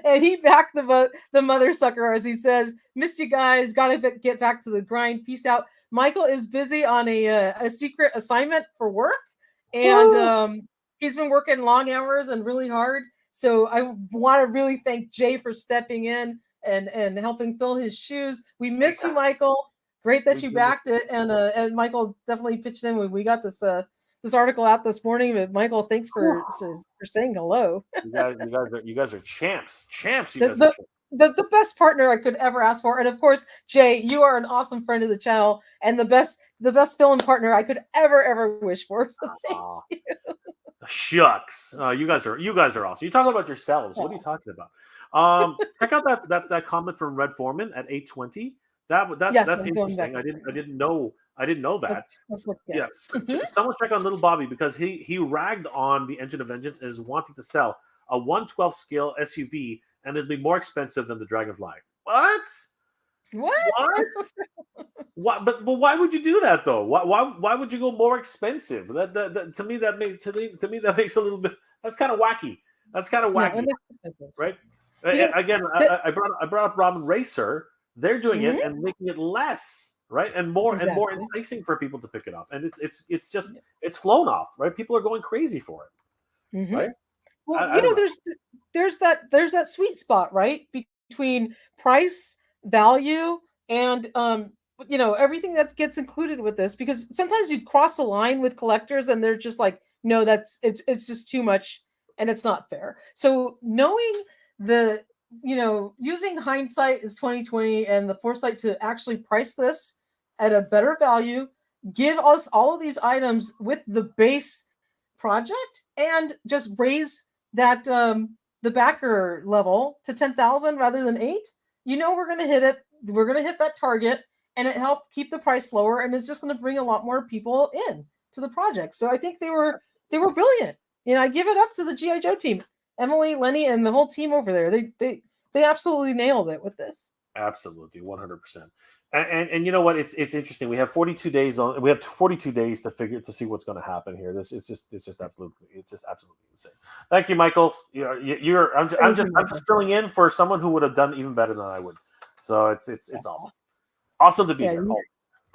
And he backed the mother sucker as he says, "Miss you guys. Got to get back to the grind. Peace out." Michael is busy on a secret assignment for work, and Woo! he's been working long hours and really hard. So I want to really thank Jay for stepping in and helping fill his shoes. We miss you, Anytime. Michael. Great that We you do this. backed it, and Michael definitely pitched in when we got this article out this morning. But Michael, thanks Whew. for saying hello. You guys are champs. Champs. You the, guys are the champs. the best partner I could ever ask for, and of course, Jay, you are an awesome friend of the channel, and the best film partner I could ever wish for. So thank Aw, you. shucks. You guys are awesome. You're talking about yourselves. What are you Oh, talking about? Check out that comment from Red Foreman at 8:20. yes, That's I'm going back interesting. I over didn't I there. didn't know I didn't know that. Let's look at Yeah, it. Mhm. someone check on Little Bobby because he ragged on the Engine of Vengeance and is wanting to sell a 1/12 scale SUV and it'll be more expensive than the Dragonfly. What? What? What? Why, but why would you do that though? Why would you go more expensive? That to me to me that makes a little bit. That's kind of wacky. That's kind of No, it wacky, makes no sense. right? You know Again, that. I brought up Robin Racer. They're doing it Mhm. and making it less, right, and more Exactly. enticing for people to pick it up. And it's just it's flown off, right? People are going crazy for it, Mhm. right? Well, I don't know. there's that sweet spot, right? Between price, value, and everything that gets included with this, because sometimes you cross a line with collectors and they're just like, no, it's just too much and it's not fair. So knowing the using hindsight is 2020 and the foresight to actually price this at a better value, give us all of these items with the base project, and just raise that the backer level to 10,000 rather than 8. We're going to hit it. We're going to hit that target, and it helped keep the price lower, and it's just going to bring a lot more people in to the project. So I think they were brilliant. I give it up to the GI Joe team. Emily, Lenny, and the whole team over there. They absolutely nailed it with this. Absolutely, 100%. And you know what? It's interesting. We have 42 days on. We have 42 days to see what's going to happen here. This is just it's just absolutely insane. Thank you, Michael. I'm just filling in for someone who would have done even better than I would. So it's awesome. Awesome to be here.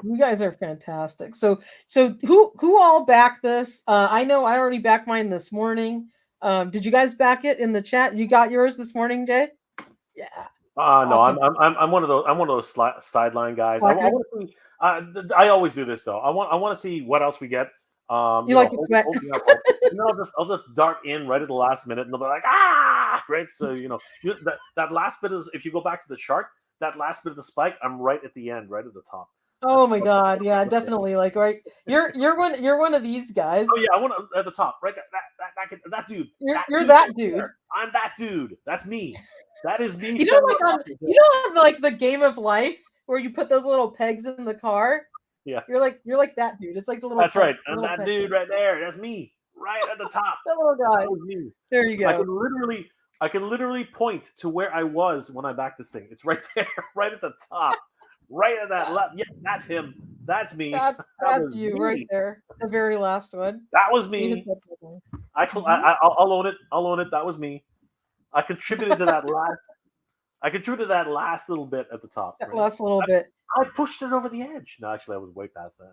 You guys are fantastic. So who all backed this? I know I already backed mine this morning. Did you guys back it in the chat? You got yours this morning, Jay? Yeah. No, awesome. I'm one of those sideline guys. I always do this though. I want to see what else we get. You like to sweat? I'll just dart in right at the last minute, and they'll be like, right. So that last bit is, if you go back to the chart, that last bit of the spike, I'm right at the end, right at the top. Oh my God! Yeah, definitely. Like, right, you're one of these guys. Oh yeah, I want at the top, right? That dude. You're that dude. There. I'm that dude. That's me. That is me. Like the Game of Life where you put those little pegs in the car. Yeah. You're like that dude. It's like the little. That's right. And that dude right there. That's me. Right at the top. That little guy. That was me. There you go. I can literally point to where I was when I backed this thing. It's right there, right at the top. Right at that left. Yeah, that's him. That's me. That's you right there. The very last one. That was me. I'll own it. I'll own it. That was me. I contributed to that last little bit at the top. That last little bit. I pushed it over the edge. No, actually, I was way past that.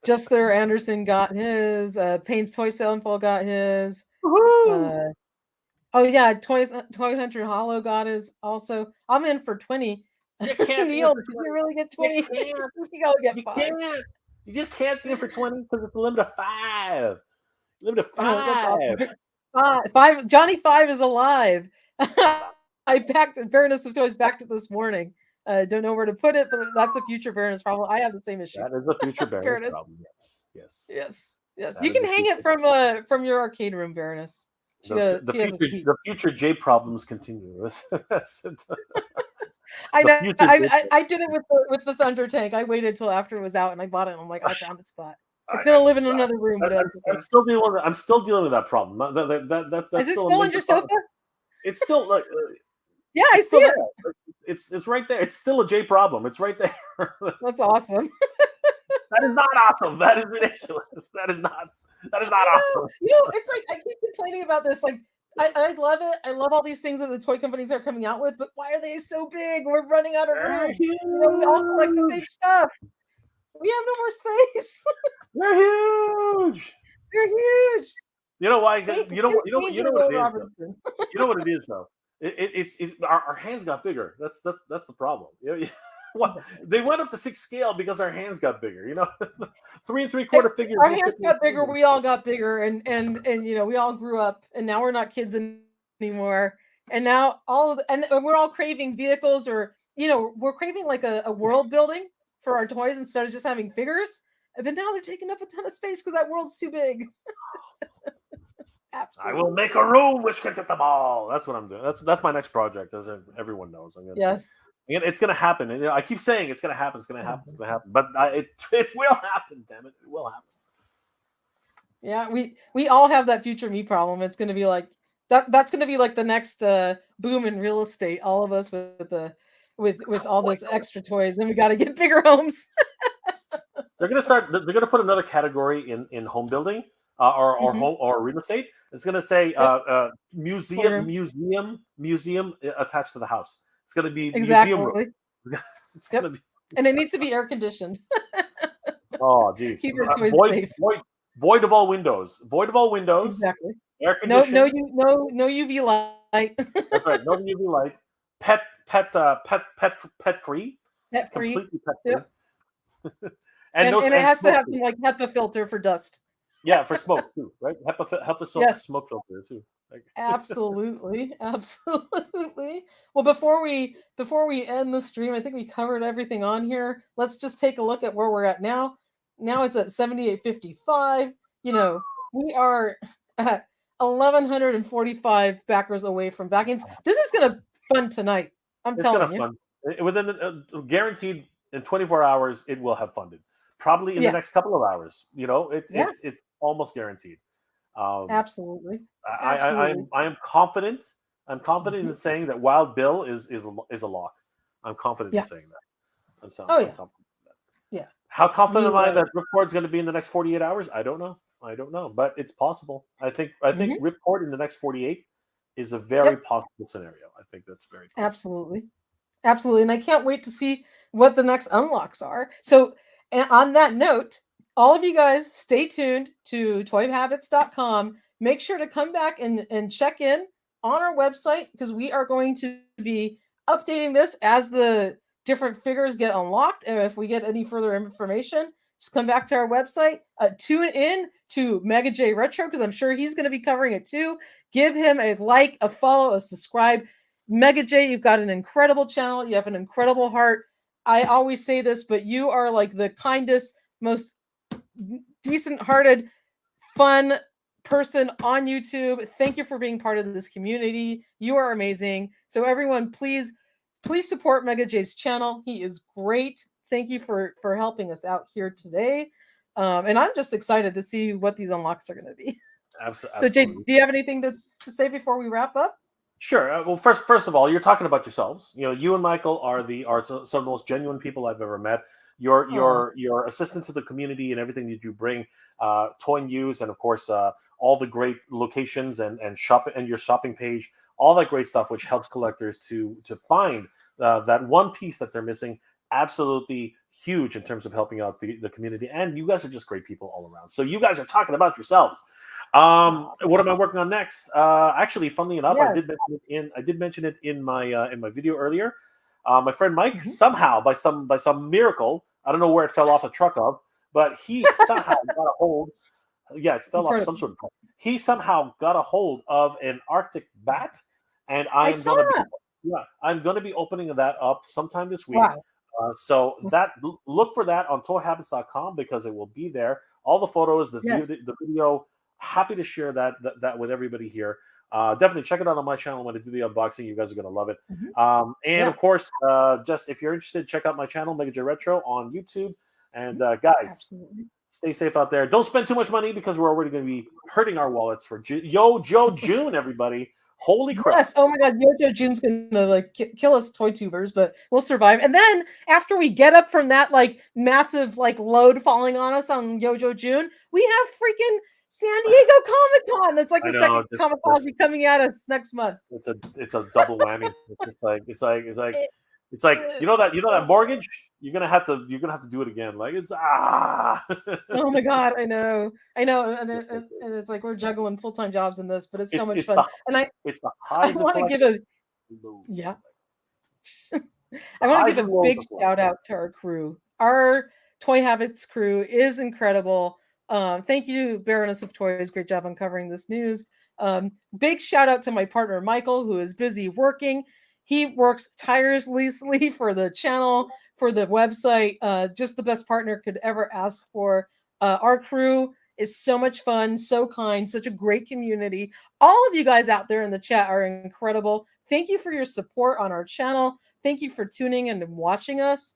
just there. Anderson got his. Payne's Toy Sale Info got his. Oh yeah, Toy Hunter Hollow got his. Also, I'm in for 20. You can't. Neil, did you really get 20? You gotta get 5. You just can't be in for 20 because it's a limit of 5. Limit of 5. That's awesome. 5. Johnny 5 is alive. I backed Fairness of Toys backed it this morning. Don't know where to put it, but that's a future Fairness problem. I have the same issue. That is a future Fairness problem. Yes. You can hang it from your arcade room, Fairness. The future J problems continue. That's it. I know. I did it with the Thunder Tank. I waited till after it was out and I bought it. And I'm like, I found its spot. It's gonna live in another room. I'm still dealing with that problem. Is it still on your sofa? It's still like. Yeah, I see it. It's right there. It's still a J problem. It's right there. That's awesome. That is not awesome. That is ridiculous. That is not awesome. It's like I keep complaining about this. Like I love it. I love all these things that the toy companies are coming out with, but why are they so big? We're running out of room. We all collect the same stuff. We have no more space. They're huge. They're huge. You know why? You know what it is though. It's our hands got bigger. That's the problem. They went up to 6 scale because our hands got bigger. 3 3/4 figures. Our hands got bigger. We all got bigger, and we all grew up, and now we're not kids anymore. And now and we're all craving vehicles, or we're craving like a world building for our toys instead of just having figures. But now they're taking up a ton of space because that world's too big. Absolutely. I will make a room which can fit them all. That's what I'm doing. That's my next project, as everyone knows. Yes. It's going to happen. And, I keep saying it's going to happen. It's going to happen. It's going to happen. But it will happen. Damn it! It will happen. Yeah, we all have that future me problem. It's going to be like that. That's going to be like the next boom in real estate. All of us with all this extra toys, and we got to get bigger homes. They're going to put another category in home building. Or home or real estate. It's going to say museum attached to the house. It's going to be museum room. It's going to be, and it needs to be air conditioned. Oh, geez. Void of all windows. Void of all windows. Exactly. Air conditioned. No UV light. That's right. No UV light. Pet free. Pet free. Completely pet free. Yep. and it has to have like HEPA filter for dust. Yeah, for smoke too, right? HEPA smoke filter too. Absolutely. Well, before we end the stream, I think we covered everything on here. Let's just take a look at where we're at now. Now it's at 78.55. We are at 1,145 backers away from backings. This is gonna fun tonight. I'm telling you. Fun. Within guaranteed in 24 hours, it will have funded. Probably in the next couple of hours. It's almost guaranteed. Absolutely. I am confident I'm confident in saying that Wild Bill is a lock. I'm confident in saying that. I'm confident in that. Yeah. How confident am I that Ripcord is going to be in the next 48 hours? I don't know. But it's possible. I think Ripcord in the next 48 is a very possible scenario. I think that's very possible. Absolutely. And I can't wait to see what the next unlocks are. So, and on that note, all of you guys stay tuned to toyhabits.com. Make sure to come back and check in on our website, because we are going to be updating this as the different figures get unlocked. And if we get any further information, just come back to our website. Tune in to Mega J Retro, because I'm sure he's going to be covering it too. Give him a like, a follow, a subscribe. Mega J, you've got an incredible channel. You have an incredible heart. I always say this, but you are like the kindest, most decent-hearted, fun person on YouTube. Thank you for being part of this community. You are amazing. So everyone, please support Mega J's channel. He is great. Thank you for helping us out here today. And I'm just excited to see what these unlocks are going to be. Absolutely. So Jay, do you have anything to say before we wrap up? Sure. Well, first of all, you're talking about yourselves. You and Michael are some of the most genuine people I've ever met. Your assistance to the community and everything that you bring, toy news, and of course all the great locations and your shopping page, all that great stuff, which helps collectors to find that one piece that they're missing. Absolutely huge in terms of helping out the community, and you guys are just great people all around. So you guys are talking about yourselves. What am I working on next? Actually, funnily enough, I did mention it in my video earlier. My friend Mike somehow, by some miracle, I don't know where it fell off a truck of, but he somehow got a hold. Yeah, it fell off some sort of truck. He somehow got a hold of an Arctic bat, and I'm going to be opening that up sometime this week. Wow. So look for that on toyhabits.com, because it will be there. All the photos, the video. Happy to share that with everybody here. Definitely check it out on my channel when I do the unboxing. You guys are going to love it. Of course, just if you're interested, check out my channel, Mega J Retro, on YouTube. And guys, stay safe out there. Don't spend too much money, because we're already going to be hurting our wallets for Yo Joe June, everybody. Holy crap. Yes. Oh my God. Yo-Joe June's going to kill us toy tubers, but we'll survive. And then after we get up from that massive load falling on us on Yo-Joe June, we have freaking San Diego Comic-Con. It's the second Comic-Con coming at us next month. It's a double whammy. It's like you know that mortgage, you're gonna have to do it again. Oh my God, I know, and it's like we're juggling full-time jobs in this, but it's so much fun. I want to give a big shout out to our crew. Our Toy Habits crew is incredible. Thank you, Baroness of Toys. Great job on covering this news. Big shout out to my partner Michael, who is busy working. He works tirelessly for the channel, for the website. Just the best partner could ever ask for. Our crew is so much fun, so kind, such a great community. All of you guys out there in the chat are incredible. Thank you for your support on our channel. Thank you for tuning in and watching us.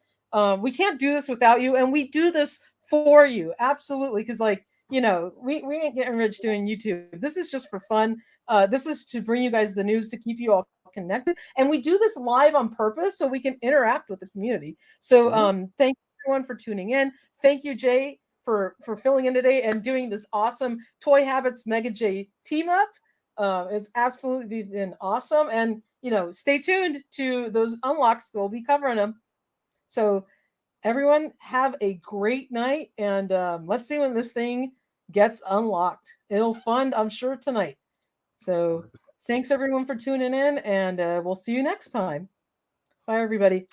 We can't do this without you, and we do this for you. Absolutely. Because we ain't getting rich doing YouTube. This is just for fun. This is to bring you guys the news, to keep you all connected. And we do this live on purpose so we can interact with the community. So thank you everyone for tuning in. Thank you, Jay, for filling in today and doing this awesome Toy Habits Mega J team up. It's absolutely been awesome. And stay tuned to those unlocks. We'll be covering them. So everyone have a great night, and let's see when this thing gets unlocked. It'll fund, I'm sure, tonight. So thanks everyone for tuning in, and we'll see you next time. Bye, everybody.